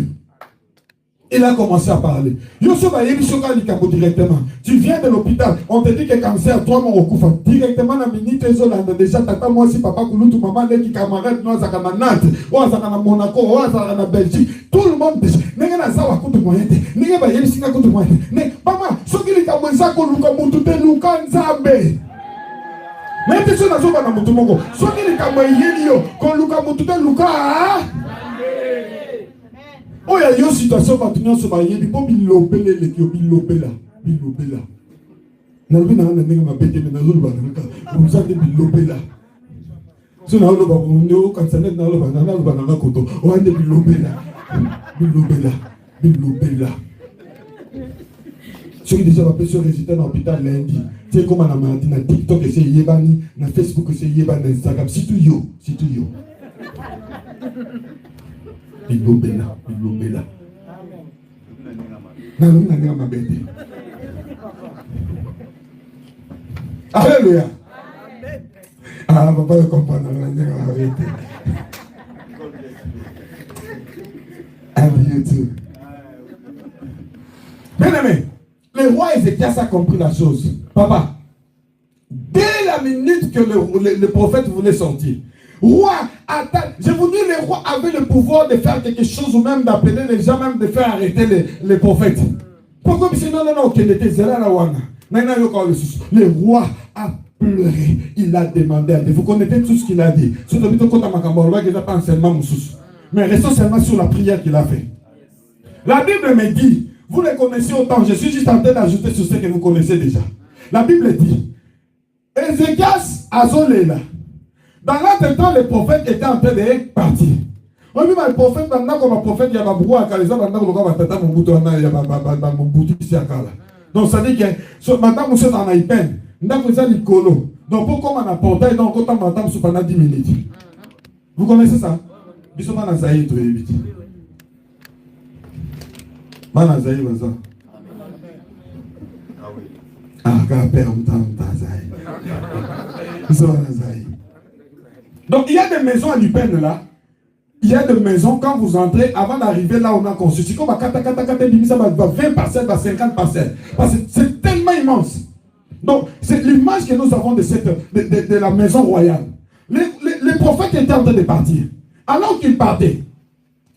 Il a commencé à parler. Directement. Tu viens de l'hôpital, on te dit que cancer, toi, mon recouvre. Directement, la minute, déjà, tata, moi aussi, papa, Kouloutou, maman, les camarades, nous, à Nantes, ou à Monaco, ou à Belgique. Tout le monde, n'est-ce pas, ça va coûter moyen. N'est-ce pas, il y a coûté moyen. Mais, maman, ce qui est comme ça, qu'on nous tout est nous, quand Zambé. Mais, tu sais, on a souvent dans mon tour, ce qui est comme ça, qu'on nous tout est nous, oh, il y a une situation où tu as ce marié, il faut bilobéler les qui bilobéla. Bilobéla. N'avez pas de ma bête, mais n'avez pas de vous avez bilobéla. Si on a le babouno, quand ça n'est pas le banana, le banana koto, on a des bilobéla. Bilobéla. Bilobéla. Ceux qui déjà appelé sur résultat dans l'hôpital lundi, c'est comme on a mardi, na TikTok, c'est Yebani, na Facebook, c'est Yebani, Instagram, c'est tout yo. C'est tout yo. Bilobéla, bilobéla. N'a ma bête. Alléluia. Ah, on va pas le comprendre. Bien aimé, le roi Ézéchias a compris la chose. Papa, dès la minute que le prophète voulait sortir, roi, je vous dis, le roi avait le pouvoir de faire quelque chose ou même d'appeler les gens, même de faire arrêter les prophètes. Pourquoi? Parce que non, qu'il était zéla la wana. Le roi a pleuré, il a demandé à Dieu. Vous connaissez tout ce qu'il a dit. Mais restons seulement sur la prière qu'il a fait. La Bible me dit, vous les connaissez autant, je suis juste en train d'ajouter sur ce que vous connaissez déjà. La Bible dit, Ézéchias a là. Dans l'entretemps, le prophète était en train de partir. On dit, le prophète, maintenant, comme un prophète, il y a un brouhaha, il y a un brouhaha. Donc, ça dit que maintenant, nous sommes en Haïpen. Nous avons dit colo. Donc, pourquoi on a porté, donc, autant maintenant, nous pendant 10 minutes. Vous connaissez ça? Nous sommes en Zaïe, très vite. Mana Zaïe, vas-y. Ah, car père, on t'a Zaïe. Nous sommes en Zaïe. Donc, il y a des maisons à Lupin là. Il y a des maisons, quand vous entrez, avant d'arriver là, on a construit. C'est comme à 20 parcelles, 50 parcelles. Parce que c'est tellement immense. Donc, c'est l'image que nous avons de la maison royale. Les prophètes étaient en train de partir. Alors qu'ils partaient,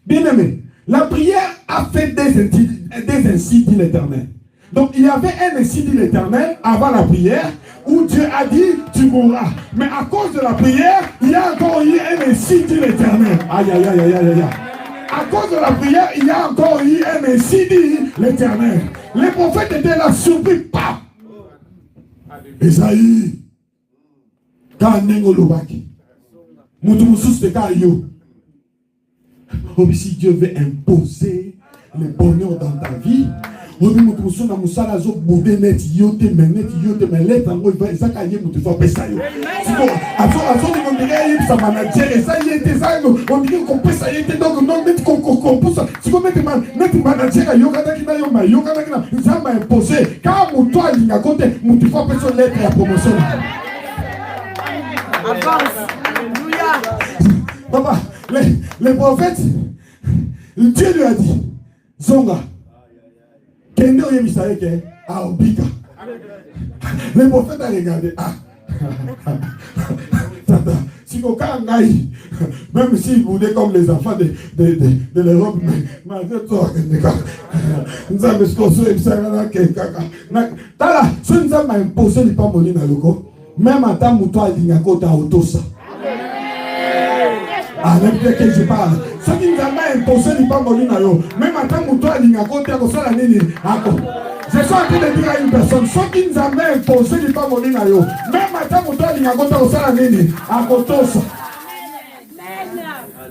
bien aimé, la prière a fait des ainsi dit l'Éternel. Donc, il y avait un ainsi dit l'Éternel avant la prière où Dieu a dit tu mourras. Mais à cause de la prière, il y a encore eu un ainsi dit l'Éternel. Aïe, aïe, aïe, aïe, aïe, aïe. À cause de la prière, il y a encore eu un ainsi dit l'Éternel. Les prophètes étaient là surpris. Paf! Esaïe. Kanengo Lobaki. Moutoumousous de Kayo. Oh, si Dieu veut imposer le bonheur dans ta vie, on dit que tu as musala zo boudé net yote mais lettre en gros ça cahier mutu faut pesa yo. Sinon aso on dirait sa manager et ça il était ça on dirait qu'on peut ça il était donc non net qu'on pour ça. Si on met manager yo kana kina yo kana kina ça m'a imposé quand mutu ali à côté mutu faut pesa lettre à promotion. Avance. Alléluia. Papa, les prophètes Dieu lui a dit Zonga Kende Oyemisaye ke Aobika. Le prophète a regardé. Ah. Tata, si vous avez même si vous êtes comme les enfants de l'Europe, mais toi, nous avons ce qu'on Tala, si nous avons imposé les pas molina loko, même en temps où toi, il y a un côté à autosa. Ah, même que je parle. Ce qui nous a imposé n'est pas moli na yo. Même en tant que toi, il y a un côté à ça la je suis en train de dire à une personne, ce qui nous a imposé n'est pas moli na yo. Même en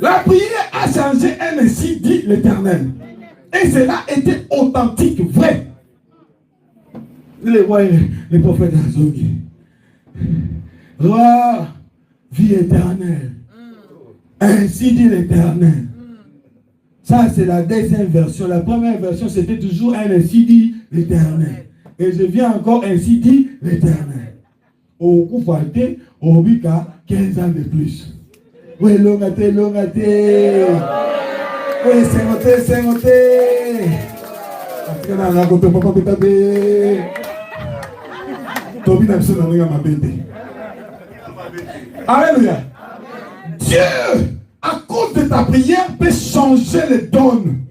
La prière a changé un ainsi dit l'Éternel. Et cela était authentique, vrai. Les rois, les prophètes Azogi. Roi, vie éternelle. Ainsi dit l'Éternel. Ça, c'est la deuxième version. La première version, c'était toujours un ainsi dit l'Éternel. Et je viens encore ainsi dit l'Éternel. Au coup falté, au Bika, 15 ans de plus. Oui, l'ongate. Oui, c'est noté. Alléluia. Dieu, à cause de ta prière, peut changer les donnes.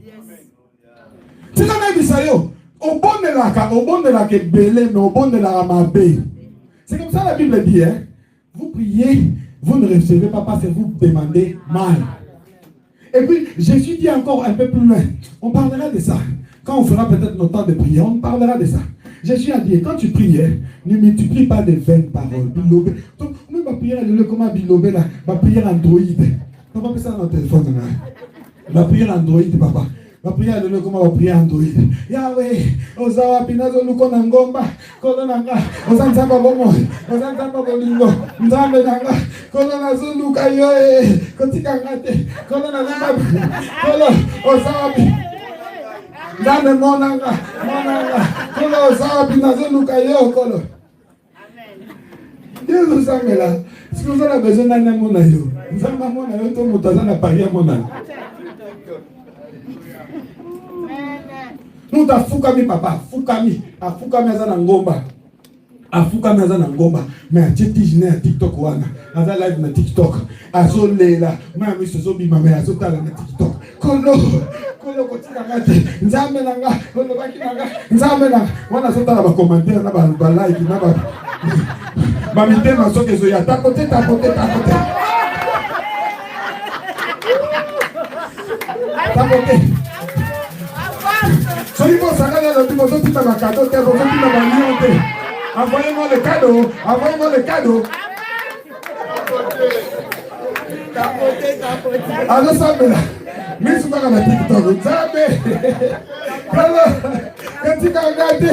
C'est comme un bisayo. Au bon de la belé, mais au bon de la mabé. C'est comme ça la Bible dit. Hein? Vous priez, vous ne recevez pas parce que vous demandez mal. Et puis, Jésus dit encore un peu plus loin. On parlera de ça. Quand on fera peut-être nos temps de prière, on parlera de ça. Jésus a dit, quand tu pries, ne multiplie pas de vaines paroles. Bilobé. Donc, moi, ma prière, elle est comment bilobé là? Ma prière Android. Papa, fais ça dans ton téléphone. Ma prière Android, papa. Ma prière, elle est comment ma prière Android. Yahweh, Ozawa Pinazo Lukona Ngomba, Kolonanga, Ozanzamba Bomo, Ozanzamba Bolingo, Nzambe Nanga, Kolona Zuluka Yoe, Kotika Ngate, Kolona Zamba, Kolo, Ozawa Nzambe Monanga, Kolo Ozawa Pinazo Luka Yo, Kolo. Dieu nous a mis là. Si vous avez besoin d'un amour, Nzamba Mona Yo, tout le monde a parié Mona. Nous ta fukami papa, fukami azana ngomba. Afukami azana ngomba, mais atitijine à TikTok wana. Aza live na TikTok. Azolela, mami sozobi mame azotala na TikTok. Kolo kotika ngate. Nzambe nanga, kolo baki nanga. Nzambe nanga. Wana azotala ba commentaire na ba like na ba. Ba mitema soke zo ya tapote. Tapote. Soyez bon, ça regarde le tout tout dans ma cadeau, envoyez-moi le cadeau. Alors ça me là. Mais souvent dans la TikTok, ça me. Alors, quand tu regardes,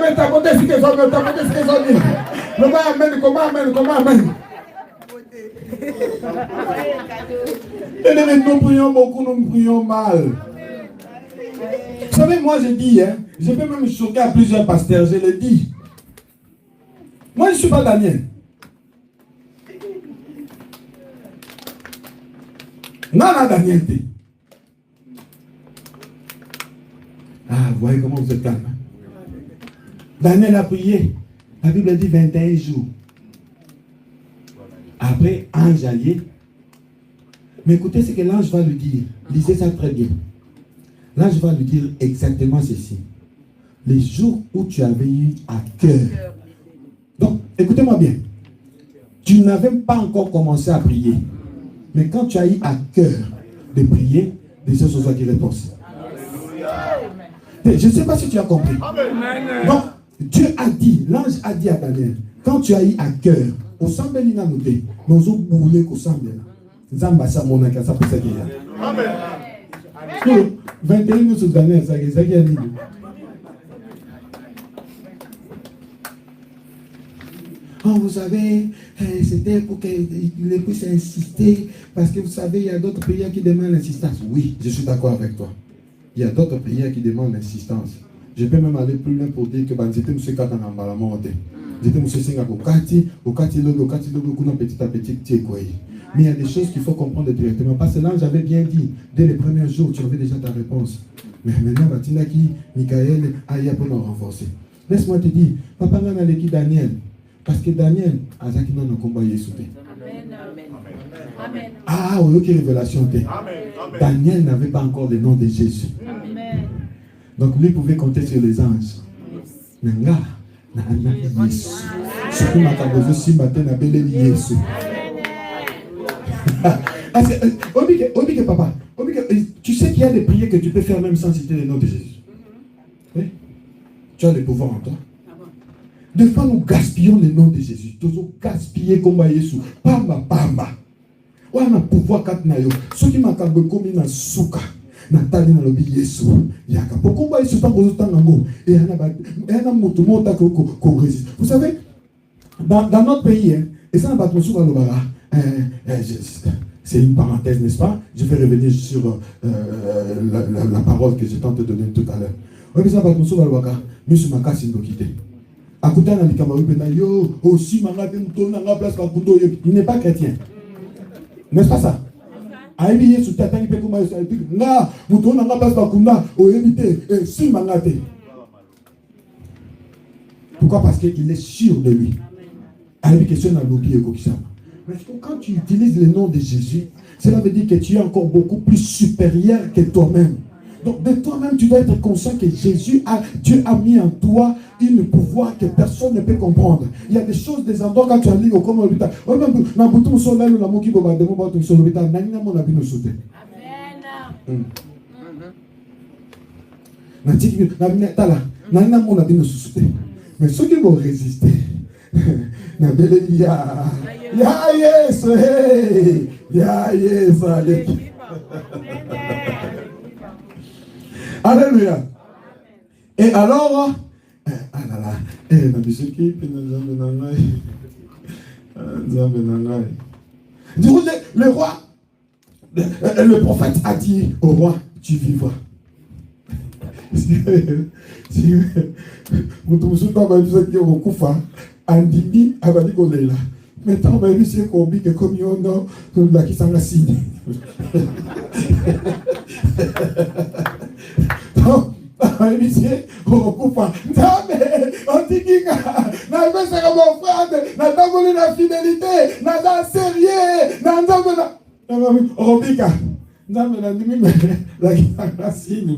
mais tapoter ce que sont dit. Comment amène. Et nous prions beaucoup, nous prions mal. Vous savez, moi je dis, je peux même choquer à plusieurs pasteurs, je le dis. Moi je ne suis pas Daniel. Non, Daniel. Ah, vous voyez comment vous êtes calme. Daniel a prié. La Bible dit 21 jours. Après, ange allié. Mais écoutez ce que l'ange va lui dire. Lisez ça très bien. L'ange va lui dire exactement ceci. Les jours où tu avais eu à cœur. Donc, écoutez-moi bien. Tu n'avais pas encore commencé à prier. Mais quand tu as eu à cœur de prier, des choses sont qui répondent. Je ne sais pas si tu as compris. Donc, Dieu a dit, l'ange a dit à Daniel, quand tu as eu à cœur, au semble l'ina noté, nous avons boulé qu'au semble là. Zambasa monaka, ça peut s'agir. Amen. 21 minutes Daniel, ça qui a dit. Oh, vous savez, c'était pour qu'il puisse insister, parce que vous savez, il y a d'autres prières qui demandent l'insistance. Oui, je suis d'accord avec toi. Il y a d'autres prières qui demandent l'insistance. Je peux même aller plus loin pour dire que j'étais M. Katan en Balamonte. J'étais M. Senga Kokati, Logo, petit à petit, mais il y a des choses qu'il faut comprendre directement. Parce que là, j'avais bien dit, dès les premiers jours, tu avais déjà ta réponse. Mais maintenant, Batinaki, Michael, Aya pour nous renforcer. Laisse-moi te dire, Papa n'a pas qui Daniel. Parce que Daniel, Azaki n'a pas combat Yesu. Amen. Ah, oui, ok, révélation. Daniel n'avait pas encore le nom de Jésus. Amen. Donc lui pouvait compter sur les anges. Nanga, Nana, Yesu. Surtout ma cabozo, si matin, n'a pas Yesu. Obike, papa. Tu sais qu'il y a des prières que tu peux faire même sans citer le nom de Jésus. Oui? Tu as le pouvoir en toi. Des fois, nous gaspillons le nom de Jésus. Nous gaspillons comme Jésus. Pamba, pamba. On a pouvoir quand na yo. Ceux qui m'ont commis na souka. Nathalie na lobi Yesu. Yaka. Pourquoi Yesu tant que tant nango. Et on a motumota qu'on résiste. Vous savez, dans notre pays, et ça n'a pas de souka lobara. C'est une parenthèse, n'est-ce pas? Je vais revenir sur la parole que j'ai tenté de donner tout à l'heure. Oui, mais ça n'a pas de souka lobara. Monsieur Makasi Ndokite. Il n'est pas chrétien. N'est-ce pas ça? Pourquoi? Parce qu'il est sûr de lui. Mais quand tu utilises le nom de Jésus, cela veut dire que tu es encore beaucoup plus supérieur que toi-même. Donc de toi-même, tu dois être conscient que Dieu a mis en toi un pouvoir que personne ne peut comprendre. Il y a des choses, des endroits quand tu as lu au comme l'hôpital. Mais ceux qui vont résister, alléluia. Et alors, le roi, le prophète a dit au roi, tu vivras. Maintenant, on va essayer qu'on dit que comme on a qui s'en a signé. Donc, on va essayer qu'on coupe. Non, mais on dit qu'il y a mon frère, n'a pas voulu la fidélité, n'a pas sérieux, n'a pas voulu. On dit qu'il non, mais la nuit, la qui s'en a signé.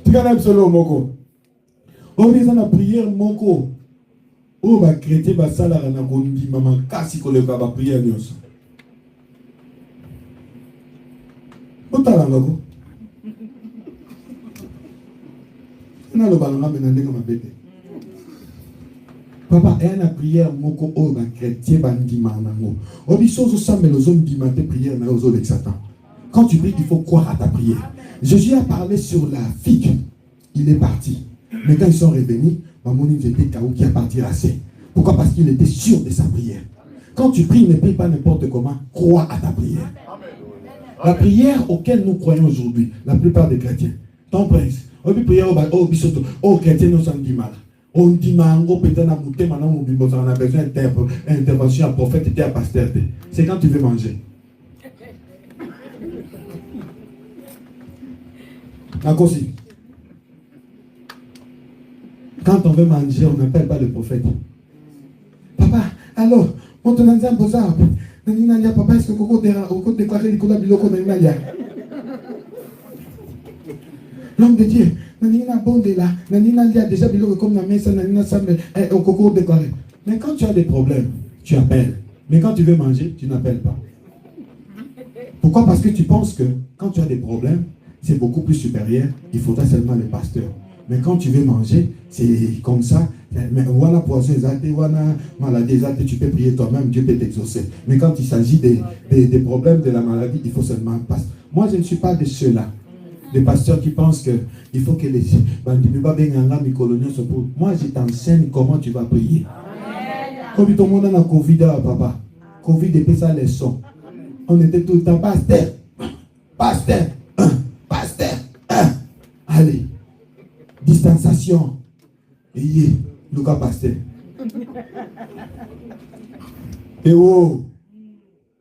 Tu connais absolument Moko. On dit ça la prière Moko. Oh, bah, chrétien, bah, ça, là, on a dit, maman, casse, qu'on va prier à Dieu. Où t'as la maman? On a le ballon, mais on a dit, papa, et la prière, moko, oh, bah, chrétien, bah, dit, maman, oh, dit, chose, ça, mais les hommes disent, ma prière, mais aux autres, avec Satan. Quand tu pries, il faut croire à ta prière. Jésus a parlé sur la figue. Il est parti. Mais quand ils sont revenus, maman, ils étaient KO qui a parti assez. Pourquoi? Parce qu'il était sûr de sa prière. Quand tu pries, ne prie pas n'importe comment. Crois à ta prière. La prière auquel nous croyons aujourd'hui, la plupart des chrétiens, ton prince, oh, chrétien, nous sommes dit mal. On dit mal, on peut-être à monter maintenant, on a besoin d'intervention à prophète et à pasteur. C'est quand tu veux manger. D'accord aussi. Quand on veut manger, on n'appelle pas le prophète. Papa, alors, on te l'a dit à Bozar. Papa, est-ce que vous déclarez les collabs de l'eau qu'on a dit? L'homme de Dieu, Nanina Bondé là, Nanina Lia déjà bilo comme la messe, Nanina Sam, au coco déclaré. Mais quand tu as des problèmes, tu appelles. Mais quand tu veux manger, tu n'appelles pas. Pourquoi? Parce que tu penses que quand tu as des problèmes, c'est beaucoup plus supérieur, il faudra seulement le pasteur. Mais quand tu veux manger, c'est comme ça. Mais voilà, poisson exact, voilà, maladie exacte, tu peux prier toi-même, Dieu peut t'exaucer. Mais quand il s'agit des problèmes de la maladie, il faut seulement passer. Moi, je ne suis pas de ceux-là. Des pasteurs qui pensent qu'il faut que les moi, je t'enseigne comment tu vas prier. Comme tout le monde a la Covid, papa. Covid et ça les sons. On était tout le temps pasteur, pasteur, pasteur. Allez, distanciation. Et Lucas pasteur. Et oh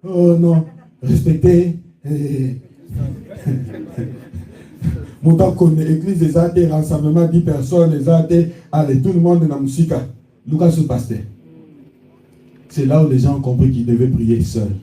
non, respectez. Mon temps qu'on est église des athées, rassemblement 10 personnes, les athées, allez, tout le monde dans la musique. Lucas se pasteur. C'est là où les gens ont compris qu'ils devaient prier seuls.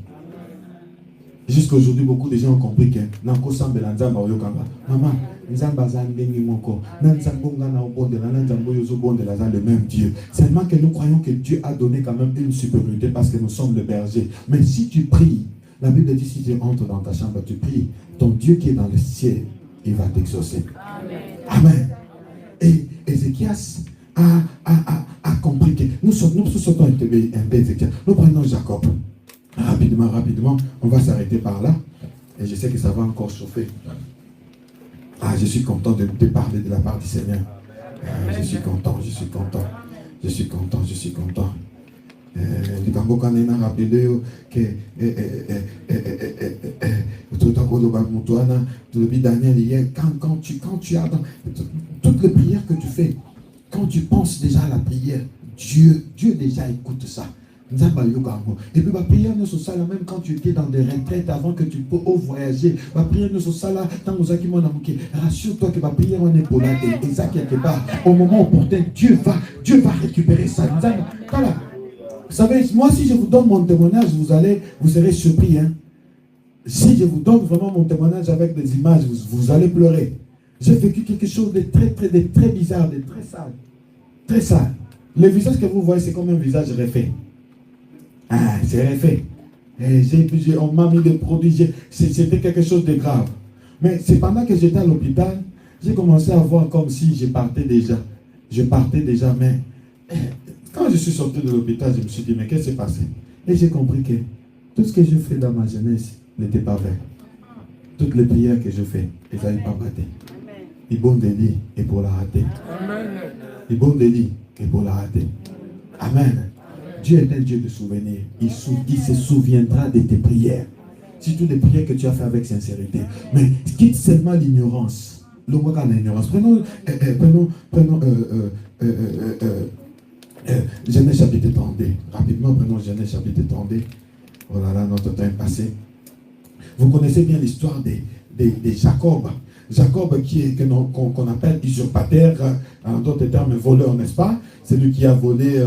Jusqu'à aujourd'hui, beaucoup de gens ont compris que Nanko Sambe Lanzamba Oyokamba. Maman, Nzamba Zandengi Moko, Nanzambonga na Obonde, Nanzambo Yozo Bonde, le même Dieu. Seulement que nous croyons que Dieu a donné quand même une supériorité parce que nous sommes le berger. Mais si tu pries, la Bible dit si tu entres dans ta chambre, tu pries, ton Dieu qui est dans le ciel, il va t'exaucer. Amen. Amen. Et Ézéchias, a compris que nous sautons un peu exécutif. Nous prenons Jacob. Rapidement, on va s'arrêter par là. Et je sais que ça va encore chauffer. Je suis content de te parler de la part du Seigneur. Je suis content. Daniel, quand tu as dans toutes les prières que tu fais, quand tu penses déjà à la prière, Dieu déjà écoute ça. Et puis ma prière ne se sala même quand tu étais dans des retraites avant que tu peux voyager. Ma prière ne se sala tant aux acquis mon amour. Rassure-toi que ma prière en est pour là et ça quelque part. Au moment opportun, Dieu va récupérer ça. Voilà. Vous savez, moi si je vous donne mon témoignage, vous serez surpris. Hein? Si je vous donne vraiment mon témoignage avec des images, vous allez pleurer. J'ai vécu quelque chose de très bizarre, de très sale. Très sale. Le visage que vous voyez, c'est comme un visage refait. C'est refait. On m'a mis des produits, c'était quelque chose de grave. Mais c'est pendant que j'étais à l'hôpital, j'ai commencé à voir comme si je partais déjà. Mais quand je suis sorti de l'hôpital, je me suis dit, mais qu'est-ce qui s'est passé? Et j'ai compris que tout ce que je fais dans ma jeunesse n'était pas vrai. Toutes les prières que je fais, elles n'avaient pas raté. Il bon délit et pour la rater. Il bon délit et pour la rater. Amen. Dieu est un Dieu de souvenirs. Il se souviendra de tes prières. Surtout des prières que tu as fait avec sincérité. Mais quitte seulement l'ignorance. Le mot dans l'ignorance. Prenons Genèse chapitre 32. Rapidement, prenons Genèse chapitre 32. Oh là là, notre temps est passé. Vous connaissez bien l'histoire de Jacob. Jacob qu'on appelle usurpateur, en d'autres termes voleur, n'est-ce pas? C'est lui qui a volé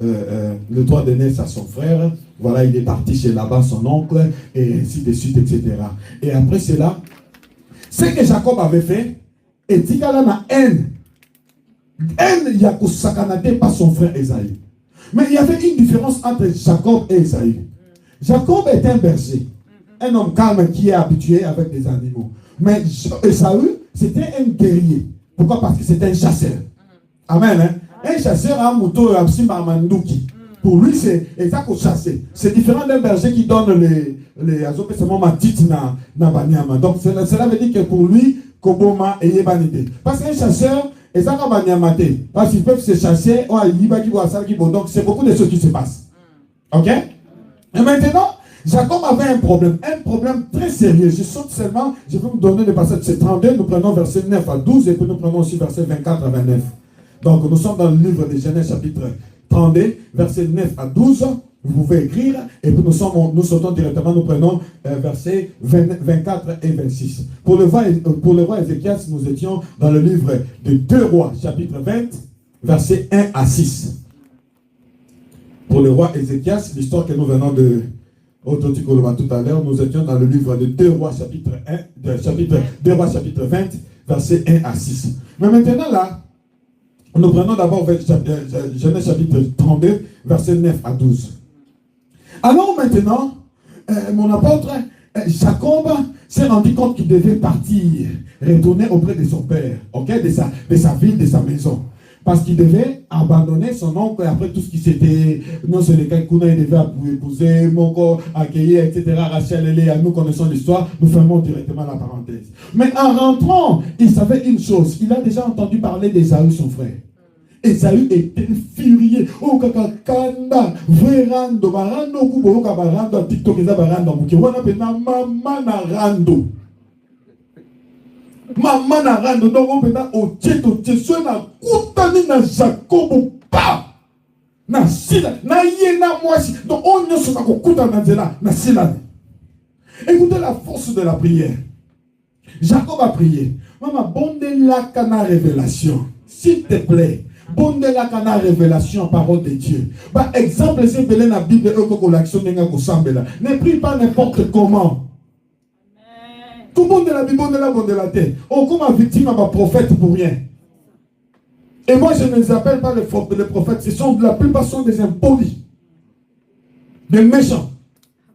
le droit d'aînesse à son frère. Voilà, il est parti chez Laban, son oncle, et ainsi de suite, etc. Et après cela, ce que Jacob avait fait, et Tikala na haine. Haine, il y a que Sakanate par son frère Esaü. Mais il y avait une différence entre Jacob et Esaü. Jacob est un berger, un homme calme qui est habitué avec des animaux. Mais Esaü, c'était un guerrier. Pourquoi? Parce que c'était un chasseur. Amen. Hein? Un chasseur a un mouton et un mandouki. Pour lui, c'est exact au chasser. C'est différent d'un berger qui donne les donc cela veut dire que pour lui, Koboma et Yebanité. Parce qu'un chasseur, parce qu'ils peuvent se chasser, donc c'est beaucoup de choses qui se passent. Ok? Et maintenant, Jacob avait un problème très sérieux. Je saute seulement, je vais vous donner le passage, c'est 32, nous prenons verset 9 à 12 et puis nous prenons aussi verset 24 à 29. Donc nous sommes dans le livre de Genèse chapitre 32, verset 9 à 12, vous pouvez écrire, et puis nous sautons directement, nous prenons versets 24 et 26. Pour le roi Ézéchias, nous étions dans le livre de 2 rois, chapitre 20, versets 1 à 6. Pour le roi Ézéchias, l'histoire que nous venons de tout à l'heure, nous étions dans le livre de 2 rois, chapitre 20, versets 1 à 6. Mais maintenant là, nous prenons d'abord Genèse chapitre 32, versets 9 à 12. Alors maintenant, mon apôtre, Jacob s'est rendu compte qu'il devait partir, retourner auprès de son père, okay, de sa ville, de sa maison. Parce qu'il devait abandonner son oncle et après tout ce qui s'était, non c'est le cas qu'il devait épouser, Moko, accueillir, etc. Rachel et Léa, nous connaissons l'histoire, nous fermons directement la parenthèse. Mais en rentrant, il savait une chose, il a déjà entendu parler d'Ésaü, son frère. Esaü était furieux. Oh, kakakanda, verando, barando, kubo, kabarando, tiktok, eza barando, muki, wana pena, mama na rando. Mama na rando, donc on pena, o tieto, tieso, na kutani na Jacob, pa! Na sila, na yena mwasi. Donc on ne se na kukuta na zela, na sila. Écoutez la force de la prière. Jacob a prié. Maman, bonde la cana révélation. S'il te plaît. Bonne la cana révélation, parole de Dieu. Par exemple, c'est belé la Bible et l'action ne prie pas n'importe comment. Tout le monde de la Bible, bonne de la tête. On comme une victime à ma prophète pour rien. Et moi, je ne les appelle pas les prophètes. Ce sont la plupart sont des impolis, des méchants.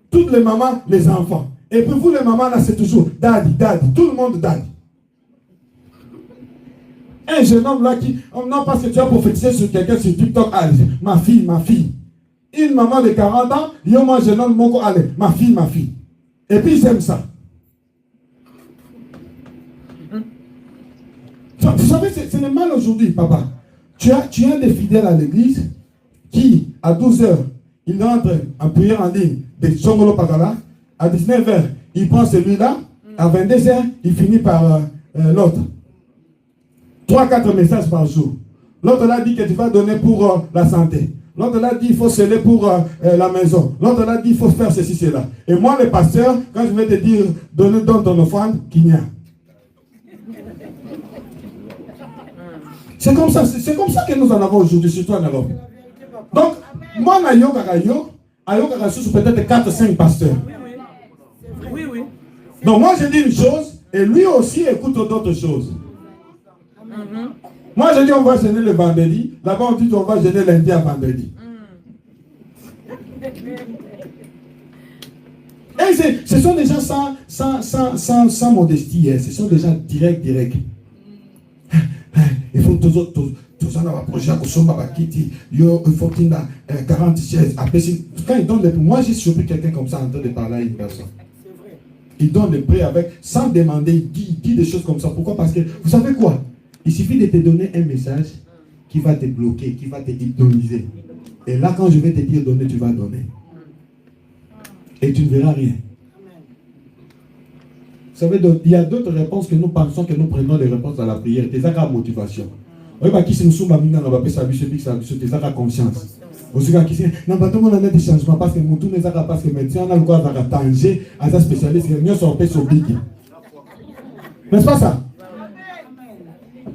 Toutes les mamans, les enfants. Et puis vous, les mamans, là, c'est toujours daddy, daddy. Tout le monde daddy. Un jeune homme là qui, non parce que tu as prophétisé sur quelqu'un sur TikTok, allez, ma fille, ma fille. Une maman de 40 ans, yo moi jeune homme, mon allez, ma fille, ma fille. Et puis ils aiment ça. Vous savez, c'est le mal aujourd'hui, papa. Tu as des fidèles à l'église qui, à 12h, il rentre en prière en ligne de Songolo Pagala. À 19h, il prend celui-là. À 22h, il finit par l'autre. 3-4 messages par jour. L'autre là dit que tu vas donner pour la santé. L'autre là dit qu'il faut sceller pour la maison. L'autre là dit qu'il faut faire ceci, cela. Et moi, le pasteur, quand je vais te dire, donne ton offrande, qu'il n'y a. C'est comme ça que nous en avons aujourd'hui, surtout en Europe. Donc, moi, je peut-être 4-5 pasteurs. Oui, oui. Donc, moi, je dis une chose, et lui aussi écoute d'autres choses. Moi, je dis, on va gêner le vendredi. Là-bas, on dit, on va gêner lundi à vendredi. Et ce sont des gens sans modestie. Ce sont des gens directs. Il faut tous en avoir projet à Kosomba Bakiti. Il faut qu'il y ait 40 chaises. Quand il donne les prix, moi j'ai surpris quelqu'un comme ça en train de parler à une personne. Il donne les prix avec, sans demander, il dit des choses comme ça. Pourquoi? Parce que, vous savez quoi? Il suffit de te donner un message qui va te bloquer, qui va te hypnotiser. Et là, quand je vais te dire donner, tu vas donner. Et tu ne verras rien. Vous savez, il y a d'autres réponses que nous pensons que nous prenons les réponses à la prière. C'est ça la motivation. Oui, qui se nous sommes mis dans la ça c'est ça la confiance. Aussi, qui se n'a pas tout le monde a des changements parce que nous tous les arabes parce que médecin on a le droit à tanger à sa spécialiste nous sommes sur big. N'est-ce pas ça?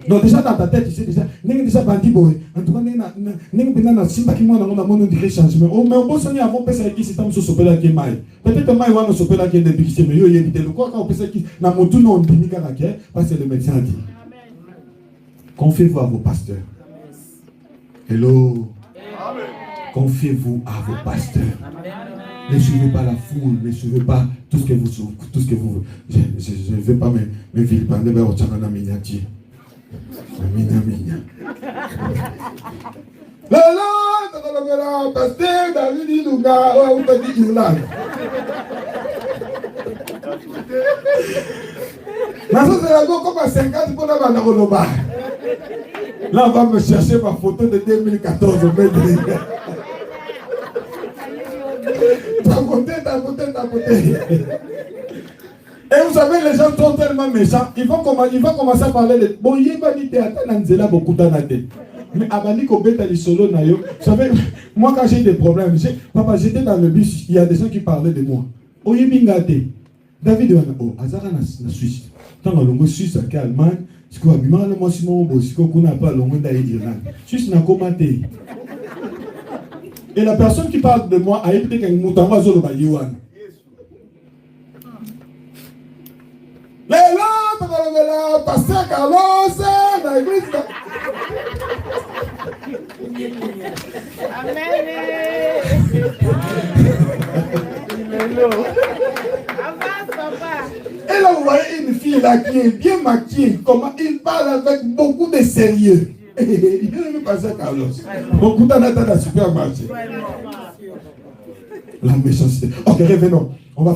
Donc déjà dans ta tête, tu sais déjà, déjà bandit boy. En tout cas, n'a simba qui moi dans mon dire changement. Oh mais on peut sonner avant penser qui c'est sur sopela qui mai. Peut-être mai on sopela qui est depuis mais yo éviter le quoi quand on pense qui na motu non dini karaké parce que le médecin a dit. Confiez-vous à vos pasteurs. Hello. Amen. Confiez-vous à vos pasteurs. Amen. Ne suivez pas la foule, ne suivez pas tout ce que vous. Je ne vais pas me vilipender vers au Tchangana Minyati. Minya. Là, pasteur David Lunga, on t'a dit Irlande. Là, c'est la go comme à 50 pour la Banaroloba. Là, on va me chercher ma photo de 2014 au Médri. T'as côté. Et vous savez, les gens sont tellement méchants, ils vont commencer à parler de bon, il va dire Nanzela beaucoup dans la tête. Mais Abani Kobeta les solo nayo, vous savez, moi quand j'ai des problèmes, papa, j'étais dans le bus, il y a des gens qui parlaient de moi. Oyebingate, David Wanako, Azara na Suisse. Tant que l'on Suisse à Allemagne, ce qu'on a mis mal, moi si mon beau, ce qu'on n'a pas l'on d'Irlande. Suisse n'a commenté. Et la personne qui parle de moi a été qu'un mouton va zolo bayiwan. Là, pasteur Carlos, la église. Amen. Et là, vous voyez une fille là qui est bien maquillée, comment il parle avec beaucoup de sérieux. Il est pasteur Carlos. Beaucoup d'anatas dans le supermarché. La méchanceté. Ok, revenons. On va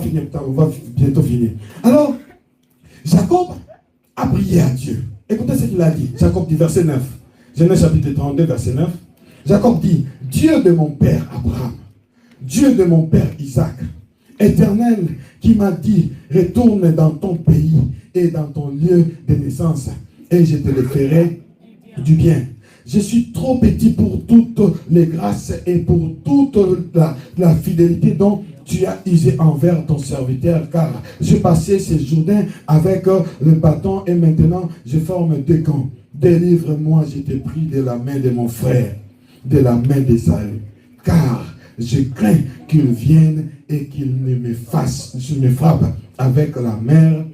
bientôt finir. Alors, Jacob a prié à Dieu. Écoutez ce qu'il a dit. Jacob dit, verset 9. Genèse chapitre 32, verset 9. Jacob dit, Dieu de mon père Abraham, Dieu de mon père Isaac, Éternel qui m'a dit, retourne dans ton pays et dans ton lieu de naissance, et je te le ferai du bien. Je suis trop petit pour toutes les grâces et pour toute la fidélité dont tu as usé envers ton serviteur, car je passais ces Jourdains avec le bâton et maintenant je forme 2 camps. Délivre-moi, je te prie, de la main de mon frère, de la main d'Ésaü, car je crains qu'il vienne et qu'il ne me frappe avec la mère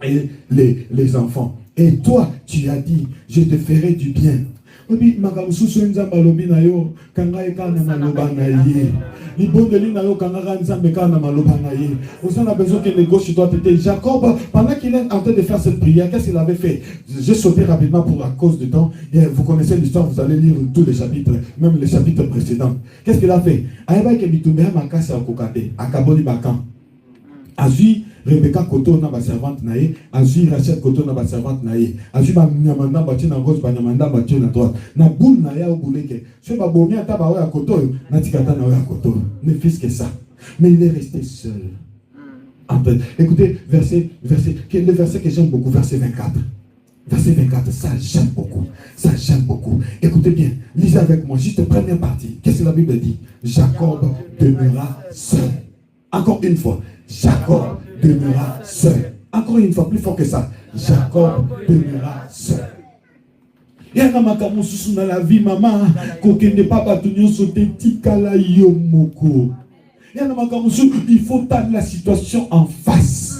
et les enfants. Et toi, tu as dit, je te ferai du bien. Obi makamususu nzamba lobi na yo kanga ekana maloba na ye. Libondeli na yo kanga nzambe kana maloba na ye. On a besoin que les gauches doivent être. Jacob, pendant qu'il est en train de faire cette prière, qu'est-ce qu'il avait fait? J'ai sauté rapidement pour à cause du temps. Et vous connaissez l'histoire, vous allez lire tous les chapitres, même les chapitres précédents. Qu'est-ce qu'il a fait? Aïba ke bitumbeha makasa okokate, akaboli bakan. Azui Rebecca Koto na ba servante na ye, azui Rachel Koto na ba servante na ye, azui ba nyamanda ba tina gauche ba nyamanda ba tina droite. Na boule na ya obuleke. Ce ba bomi ata ba ya Koto, na tikata na ya Koto. Ne fils que ça. Mais il est resté seul. Écoutez, le verset que j'aime beaucoup, verset 24. Verset 24, ça j'aime beaucoup. Ça j'aime beaucoup. Écoutez bien, lisez avec moi, juste la première partie. Qu'est-ce que la Bible dit? Jacob demeura seul. Encore une fois, Jacob demeura seul. Encore une fois, plus fort que ça. Jacob demeura seul. Il y a un makamu sous dans la vie, maman. Kokende papa tunyo sote tikala yomoko. Il faut tendre la situation en face.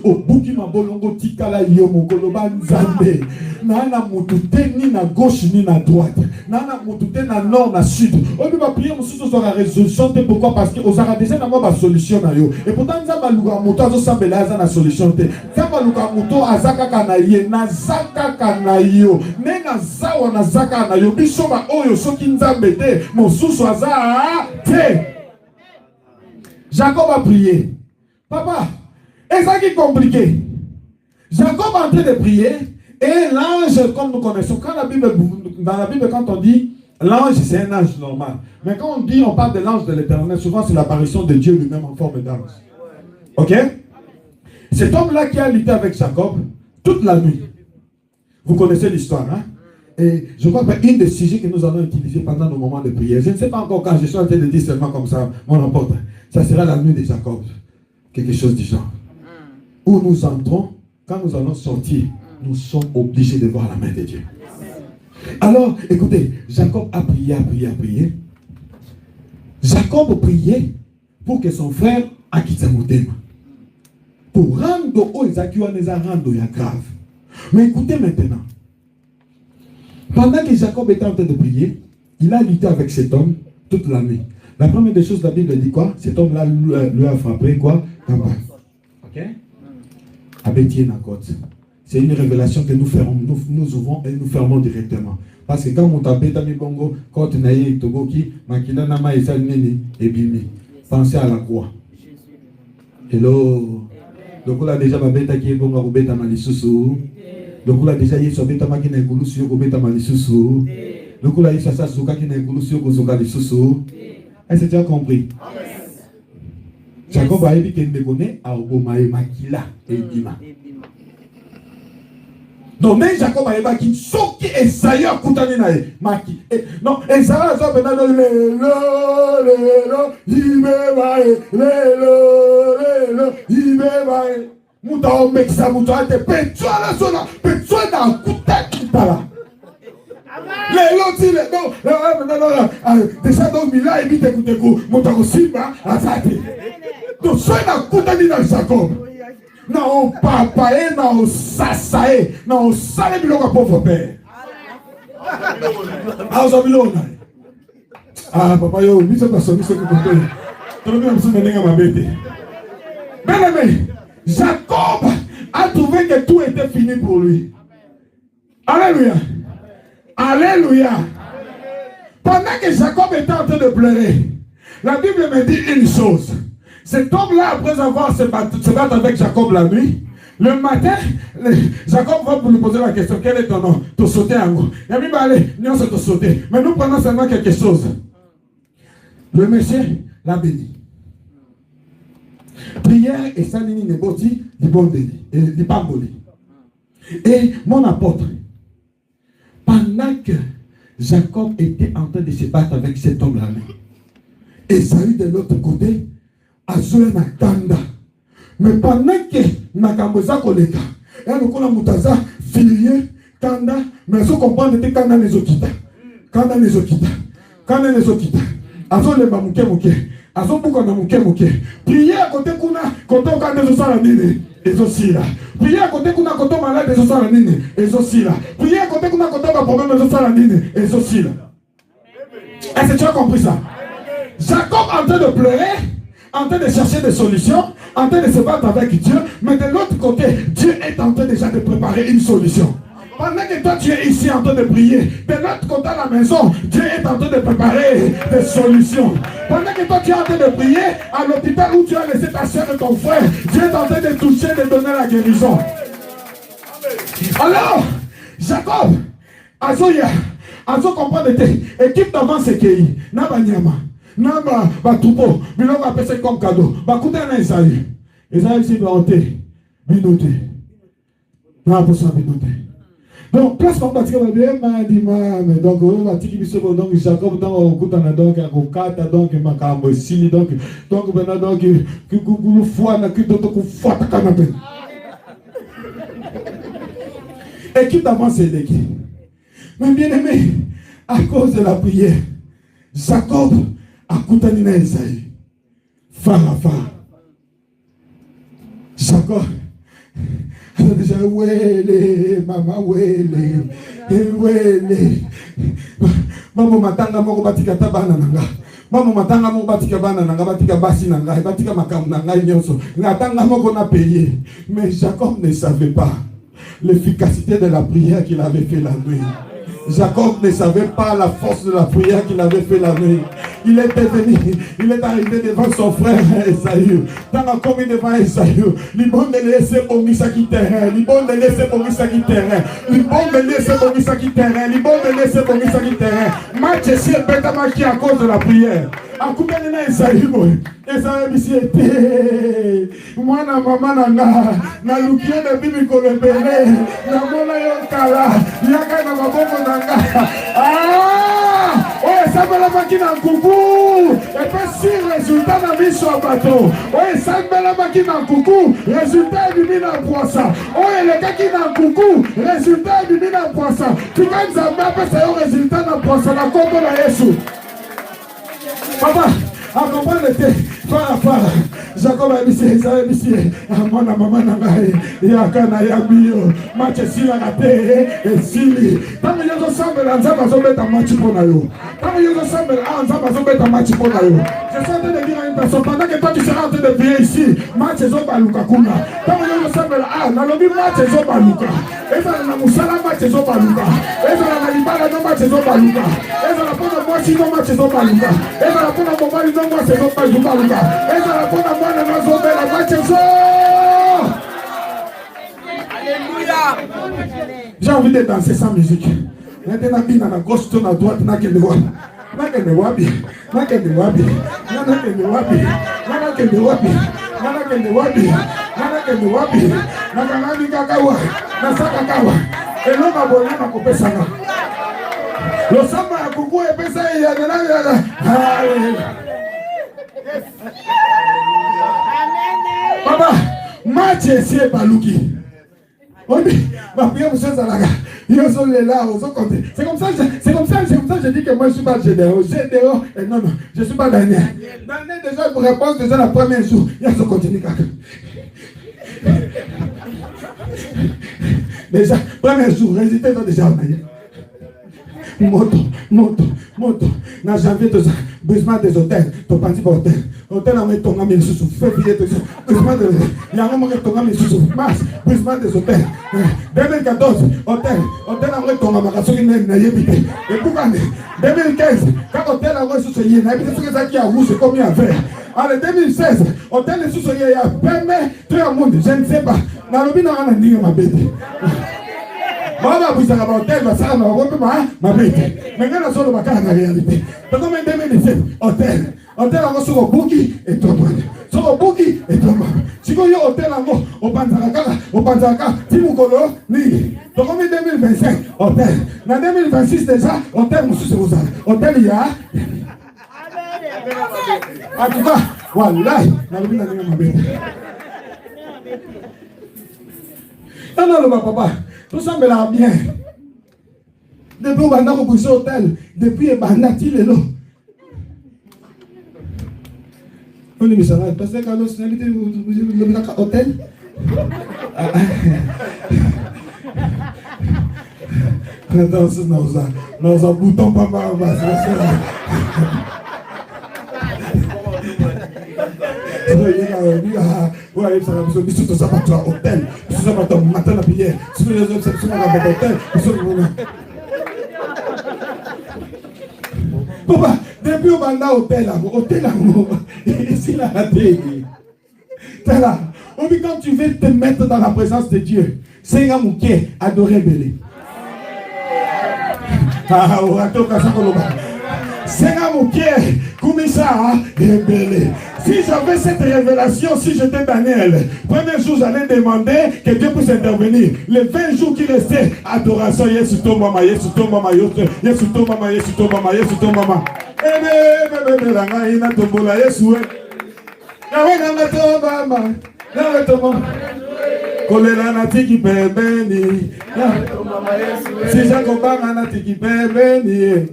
Au bout qui m'a bolongo tikala yomoko loba nzambe. Nana mutute ni na gauche ni na droite. Nana mutute na nord na sud. On peut pas prier mususu sur la résolution. Pourquoi? Parce que aux aura déjà na ma solution na yo. Et pourtant nzamba luka moto azo sambela aza na solution te. Nzamba luka moto azaka kana ye na zaka kana yo. Ne na zawa na zaka na yo. Biso ba oyo soki nzambe te mususu aza te. Jacob a prié. Papa, est-ce qui est compliqué? Jacob est en train de prier et l'ange, comme nous connaissons, quand dans la Bible, quand on dit l'ange, c'est un ange normal. Mais quand on parle de l'ange de l'Éternel, souvent c'est l'apparition de Dieu lui-même en forme d'ange. Ok? Cet homme-là qui a lutté avec Jacob toute la nuit. Vous connaissez l'histoire, hein? Et je crois qu'un des sujets que nous allons utiliser pendant nos moments de prière, je ne sais pas encore quand je suis en train de dire seulement comme ça, mon apôtre, ça sera la nuit de Jacob. Quelque chose du genre. Où nous entrons, quand nous allons sortir, nous sommes obligés de voir la main de Dieu. Alors, écoutez, Jacob a prié. Jacob priait pour que son frère acquitte Moutema. Pour rendre aux Isakiwanesa rendre ya grave. Mais écoutez maintenant. Pendant que Jacob était en train de prier, il a lutté avec cet homme toute la nuit. La première des choses, la Bible dit quoi? Cet homme-là lui a frappé quoi? Ok? C'est une révélation que nous ferons, nous ouvrons et nous fermons directement. Parce que quand on t'appelle dans Bongo, quand on a eu Togoki, Makina Nama et Salmini et Bimi, pensez à la croix. Hello. Donc on a déjà babeta qui est bon à Robeta Malisusu. Donc on a déjà eu Sobeta Makina et Goulusio Robeta Malisusu. Donc on a eu Sasa Zuka qui n'est Goulusio Gozoka Lisusu. Est-ce que tu as compris? Jacob a dit qu'il me connaît à Obomae Makila et Bima. Donc même Jacob a dit ce qui est Saïa Koutaninae Maki. Non, et ça va ça maintenant le Muta o mexa muta te petua la zona petua na kuta kitala. Les lotis les non déjà donc Mila et vite écoutez vous muta ko simba azate. Donc soy na kuta ni na Jacob. Na o papa e na o sasa e na o sale biloko pauvre père. Ah os abilona. Ah papa yo biso ka so biso ko ko. Todo mundo precisa nenga mabete. Bem, Jacob a trouvé que tout était fini pour lui. Alléluia. Alléluia. Pendant que Jacob était en train de pleurer, la Bible me dit une chose. Cet homme-là, après avoir se battre avec Jacob la nuit, le matin, Jacob va lui poser la question, quel est ton nom? Tu sauté en gros. Il a dit, allez, nous sommes sauté. Mais nous prenons seulement quelque chose. Le monsieur l'a béni. Prière et salini neboti du pamboli. Et mon apôtre, pendant que Jacob était en train de se battre avec cet homme-là, Esaü de l'autre côté, Azoué na Kanda. Mais pendant que Nakamboza koleka, et nous avons Moutaza, filier, Kanda, mais ce qu'on comprend était Kanda les Okita. Kanda les Okita. Kanda les Okita. Azou le Mamouke. Azo buka na muke. Priez à côté kuna, côté au canne de ça la nini. Et aussi là. Priez à côté qu'on a côté malade et ça la nini et aussi là. Priez à côté qu'on a côté un problème et ça la nini et aussi là. Est-ce que tu as compris ça? Jacob en train de pleurer, en train de chercher des solutions, en train de se battre avec Dieu, mais de l'autre côté, Dieu est en train déjà de préparer une solution. Pendant que toi tu es ici en train de prier, de l'autre côté à la maison, Dieu est en train de préparer des solutions. Pendant que toi tu es en train de prier, à l'hôpital où tu as laissé ta soeur et ton frère, Dieu est en train de toucher, de donner la guérison. Alors, Jacob, Azoya, Azo comprend de équipe d'avant c'est qui? Naba Nyama, Naba Batupo, Bilon va passer comme cadeau. Bakouté na Esaïe. Esaïe c'est Baoté, Binoté. Non, pour ça, Binoté. Donc, place comme parce que vous avez dit, donc, on va dire que donc Jacob, donc, on coûte un donc, on cata, donc, macambo, sili, donc, maintenant, donc, que vous foi, na que d'autres foi, ta canapé. Équipe d'avant, c'est l'équipe. Mais bien aimé, à cause de la prière, Jacob a coûté un Esaïe. Farafa. Jacob. Déjà, wele, maman, wele, wele. Maman, matanga, moko batika tabana nanga. Maman, matanga, moko batika bana nanga, batika basi nanga, batika makam nanga, nyonso. Natanga, moko na payé. Mais Jacob ne savait pas l'efficacité de la prière qu'il avait fait la nuit. Jacob ne savait pas la force de la prière qu'il avait fait la nuit. Il était venu, il est arrivé devant son frère Esaïe. Dans la commune devant Esaïe, l'ibon de laisser pour Misaki terrain, l'ibon de laisser pour Misaki terrain, l'ibon de laisser pour Misaki terrain, l'ibon de laisser pour Misaki terrain. Match c'est bêtement qui à cause de la prière. A coupé de Esaïe, Esaïe ici était. Moi, na maman nana, na lukier de bibi kolebele, na mona yokala, yaka na maboko nanga. Ah! Oh, ça me l'a maki na coucou. Et puis si résultat na vie sur bateau. Oh, ça me l'a maki na coucou. Résultat du mine à poisson. Oh, le gars qui na coucou. Résultat du mine à poisson. Tu vas nous amener ça au résultat na poisson. La combo na Yesu. Papa, à comprendre Jacob a dit, Esaïe ici, moi na maman na ngai, yakana yabio, match sila raté et sili. Tant que nous sommes là, nous sommes mettre un match pour nous. Tant que nous sommes là, nous sommes mettre un match pour nous. Je suis en train de dire à une personne, pendant que toi tu seras en train de prier ici, match zobaluka kuna. Tant que nous sommes là, na lobi match zobaluka. Eza na musala match zobaluka. Eza na libala no match zobaluka. Eza na pona moi si no match zobaluka. Eza na pona mobali no match zobaluka. Eza na pona moi na zobe la match zo. J'ai envie de danser sans musique. Maintenant, bina na gauche, tourne à droite, na kende wapi. Na kende wapi. Na kende wapi. Na kende wapi. Na kende wapi. Na kende wapi. Na kende wapi. Na kanani kakawa. Na saka kawa. Eloma bola na kopesa na. Lo samba ya kuku e pesa ya na. Papa, match c'est baluki. On dit, ma prière vous êtes à la gare. Ils sont là, ils sont comptés. C'est comme ça que je dis que moi je ne suis pas généreux. Généreux, et non, je ne suis pas Daniel. Daniel, déjà, pour répondre déjà la première jour, il y a ce continu. Déjà, premier jour, résultat déjà en ailleurs. Moto. Dans janvier, besoin des hôtels. Tu parti pour hôtel. Hôtel, on met ton ami sous février. Besoin de. Il y a un moment que ton ami sous mars. Besoin des hôtels. 2014, hôtel, on met ton ami sous une naïveté. Et pour 2015, quand hôtel a reçu ce yé, naïveté, c'est ça qui a rouge, c'est combien à faire. En 2016, hôtel est sous ce yé, il y a permis tout le monde. Je ne sais pas. Dans le bin, on a dit ma bête. Maman, vous savez, hôtel, va ça, ma bête. Mais quand on a le bac en réalité, donc en 2017, hôtel a reçu le bouki et tout le monde. Sur le bouki et tout le monde. Si vous avez un hôtel en haut, au Panzaka, Timukolo, ni. Donc en 2025, hôtel. En 2026 déjà, hôtel, monsieur, c'est vous. Hôtel, il y a. En tout cas, voilà, ma bête. Non, papa. Tout ça me l'a bien. Depuis qu'on a repoussé l'hôtel, depuis qu'on a tiré l'eau. On est mis ça là, parce que quand on a hôtel, Dans un bouton pas mal. Papa, depuis au banda hôtel, ici la raté. T'es là. Quand tu veux te mettre dans la présence de Dieu, c'est un mouquet, adorer Bélé. C'est un mouquet, comme ça, Bélé. Si j'avais cette révélation, si j'étais Daniel, premier jour j'allais demander que Dieu puisse intervenir. Les 20 jours qui restaient, adoration, Yesu to mama, Yesu to mama, Yesu to mama, Yesu to mama, Yesu to mama. Kolela na tiki pembeni. Si Jacobanga na tiki pembeni.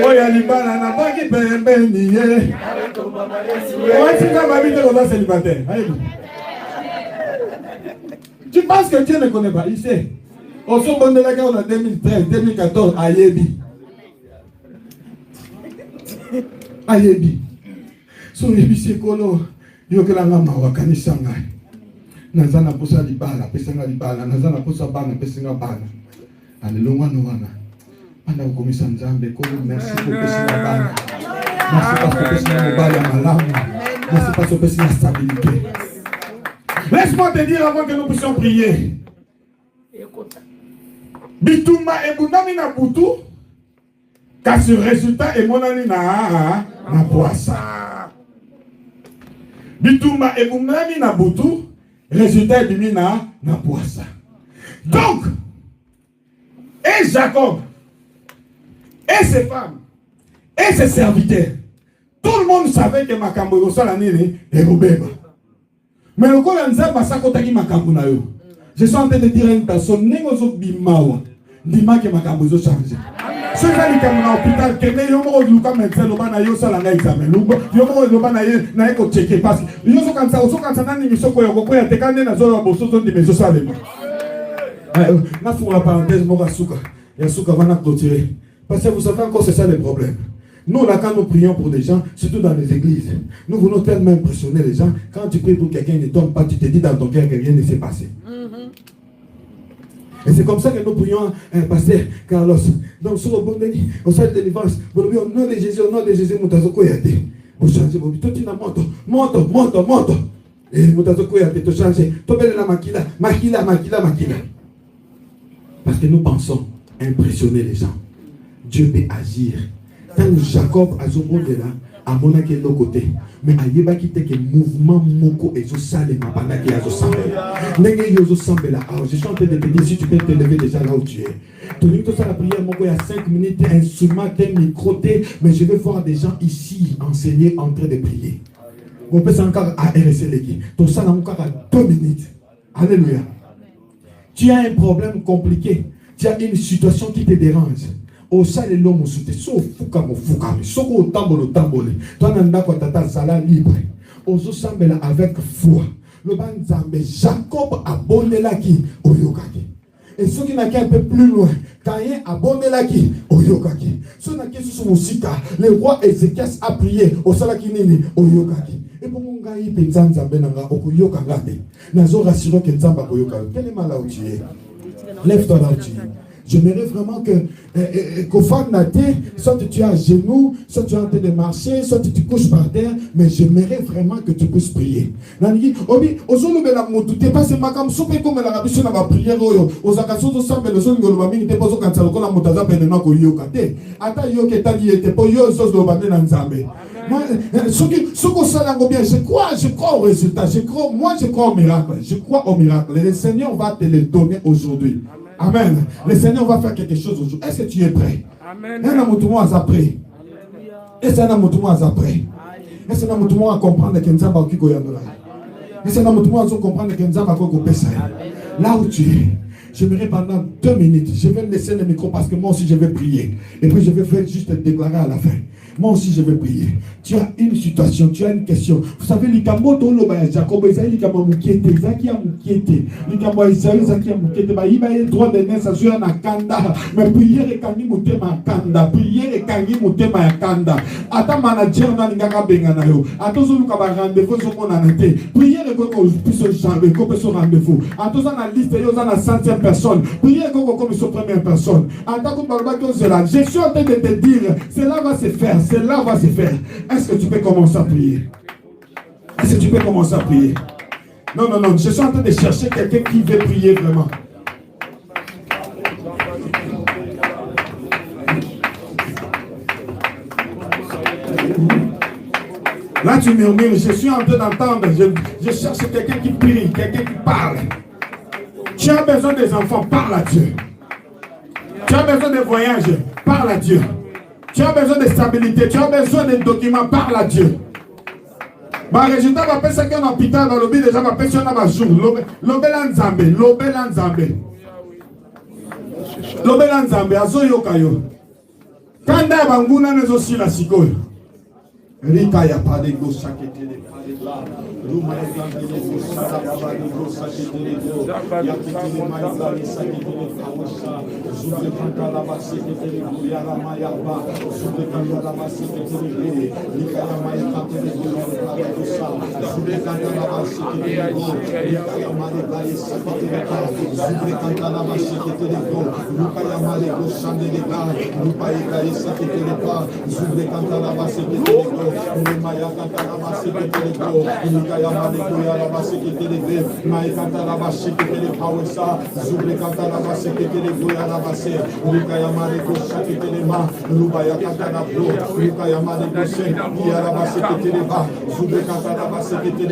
Oya libala na baki pembeni. Oya mami te koza célibataire. Tu penses que Dieu ne connaît pas? Il sait. Au son bon de la guerre en 2013, 2014, Ayebi. Ayebi. So yebi sekolo. Yokela ngama wakanisa ngai. Nazana posa libala, pesanga libala, nazana posa bana, pesanga bana. Alléluia wana. Anda ukomisa nzambe, kolo merci pour pesanga bana. Merci parce que pesanga mobala malamu. Merci parce que pesanga stabilité. Laisse-moi te dire avant que nous puissions prier. Bituma ebundami na butu. Car ce résultat est monani na poissa. Bituma ebundami na butu. Résultat est na poissa. Donc, et Jacob, et ses femmes, et ses serviteurs, tout le monde savait que Makambo Rosalanini est Robeba. Mais le coup d'Anzaba Sakotaki Makambo na yo. Je suis en train de dire à une personne, Nengozo Bimawa, Dima que Makambo zo changé. Ceux qui sont dans l'hôpital, qui ne sont pas Luka médecin, le ban yo ça la examen. Yo mo le ban na eko checker parce que yo so quand ça nani miso ko yoko ya tekande na zo boso zo di meso ça le. Na pour la parenthèse mo basuka. Ya suka va na clôturer. Parce que vous savez encore c'est ça le problème. Nous là quand nous prions pour des gens, surtout dans les églises, nous voulons tellement impressionner les gens. Quand tu pries pour quelqu'un ne tombe pas, tu te dis dans ton cœur que rien ne s'est passé. Et c'est comme ça que nous prions, pasteur Carlos. Donc, sur le bon délit, au sein de délivrance, au nom de Jésus, Moutazoko Yate. Vous changez, vous dites, tu n'as monte. Et Moutazoko Yate, tu changes. Tu belle la makila. Parce que nous pensons impressionner les gens. Dieu peut agir. Quand Jacob a son bon de là, à mon avis, de l'autre côté. Mais à Yeba qui était que mouvement moko et zo sale ma pendant qu'il y a zo sambela. N'engé yo zo sambela. Alors je suis en train de te dire si tu peux te lever déjà là où tu es. Tonique tout ça la prière moko il y a 5 minutes instrument micro mais je vais voir des gens ici enseigner en train de prier. On peut encore à RSC l'équipe. Tout ça là encore à 2 minutes. Alléluia. Tu as un problème compliqué. Tu as une situation qui te dérange. Au sale l'homme soute, so fukamo, soko tambolo. Toi nanda kwa tata sala libre. Ozo sambela avec foi. Le ban zambe Jacob abonelaki oyokaki. Et ceux qui n'a qu'un peu plus loin, Caïn abonelaki oyokaki. Ceux qui n'a sous musika, le roi Ézéchias a prié au salaki nini oyokaki. Et pour mon gars il pensa nzambe nanga okuyoka ngate. Nazo rassurer que nzamba koyoka. Quel est mal là où tu es? Lève-toi là où tu es. J'aimerais vraiment qu'au fond de la terre, soit tu es à genoux, soit tu es en train de marcher, soit tu couches par terre, mais j'aimerais vraiment que tu puisses prier. Nani, obi, ozolo bela motu, te passe makam soupe comme la rabition na ba prière oyo, ozakaso zo sambe le zolo ngolo mami te pozo kansa lokola motaza pene na ko yoka te. Ata yo ke tali ete po yo zo zo bande na nzambe. Soko salango bien, je crois au résultat, je crois au miracle, je crois au miracle. Le Seigneur va te le donner aujourd'hui. Amen. Le Seigneur va faire quelque chose aujourd'hui. Est-ce que tu es prêt? Amen. Est-ce que Est-ce que tu vas comprendre que Nzamba Okiko Yandola? Est-ce que tu vas comprendre que Nzamba Okiko Pesa? Là où tu es, J'aimerais pendant 2 minutes, je vais laisser le micro parce que moi aussi je vais prier. Et puis je vais faire juste déclarer à la fin. Moi aussi je vais prier. Tu as une situation, tu as une question. Vous savez, l'Ikambo Tolo Jacob, l'Ikamo Moukiete, Zaki Moukiete, l'Ikamo Isaïe, Zaki Moukiete, il a le droit de naître à jouer à Kanda. Mais prière et Kangi Moutema Kanda. Prière et Kangi Moutema Kanda. Ata manager na Ningaka Benganayo. Ato Zoluka rendez-vous sur mon année. Prière et Koko puisse changer, qu'on puisse rendez-vous. Ato Zana liste, il y a 100e personne. Prière et Koko comme sur première personne. Ato Barbato Zela. Je suis en train de te dire, cela va se faire. Cela va se faire. Est-ce que tu peux commencer à prier? Est-ce que tu peux commencer à prier? Non, non, non. Je suis en train de chercher quelqu'un qui veut prier vraiment. Là, tu murmures. Je suis en train d'entendre. Je cherche quelqu'un qui prie, quelqu'un qui parle. Tu as besoin des enfants, parle à Dieu. Tu as besoin de voyages, parle à Dieu. Tu as besoin de stabilité, tu as besoin de documents, parle à Dieu. Bah, résultat, va penser qu'un hôpital dans le but déjà va penser un jour. L'Obelanzambe, l'Obelanzambe, Azoyo Kayo. Kanda Banguna n'est aussi la sikoyo. Rika ya pas de gauche, chaque été de pas de là. Ruma est dans les gauches, ça va pas de gauche, chaque été de gauche. Ya qui te le maïs là, les sacs de Kawisha. Zoule Kanta la basse, qui te le gauche, ya la maïaba. Zoule Kanta la basse, qui te le gauche. Rika ya maïs, quand te le gauche, ya la maïsa. Zoule Kanta la basse, qui te le gauche. Rika ya maïs, là, les sacs de Kawisha. Zoule Kanta la basse, qui te le gauche. Ruka ya maïs, gauche, chande les gars. Rupa ya maïs, qui te le gauche. Zoule Kanta la basse, qui te le gauche. Maya kanta la basse qui te le go, Nikaya Maleko ya la basse qui te le go, Maya kanta la basse qui te le kawesa, Zubre kanta la basse qui te le go ya la basse, Nikaya Maleko qui te le ma, Rubaya kanta la bro, Nikaya Maleko ya la basse qui te le ba, Zubre kanta la basse qui te le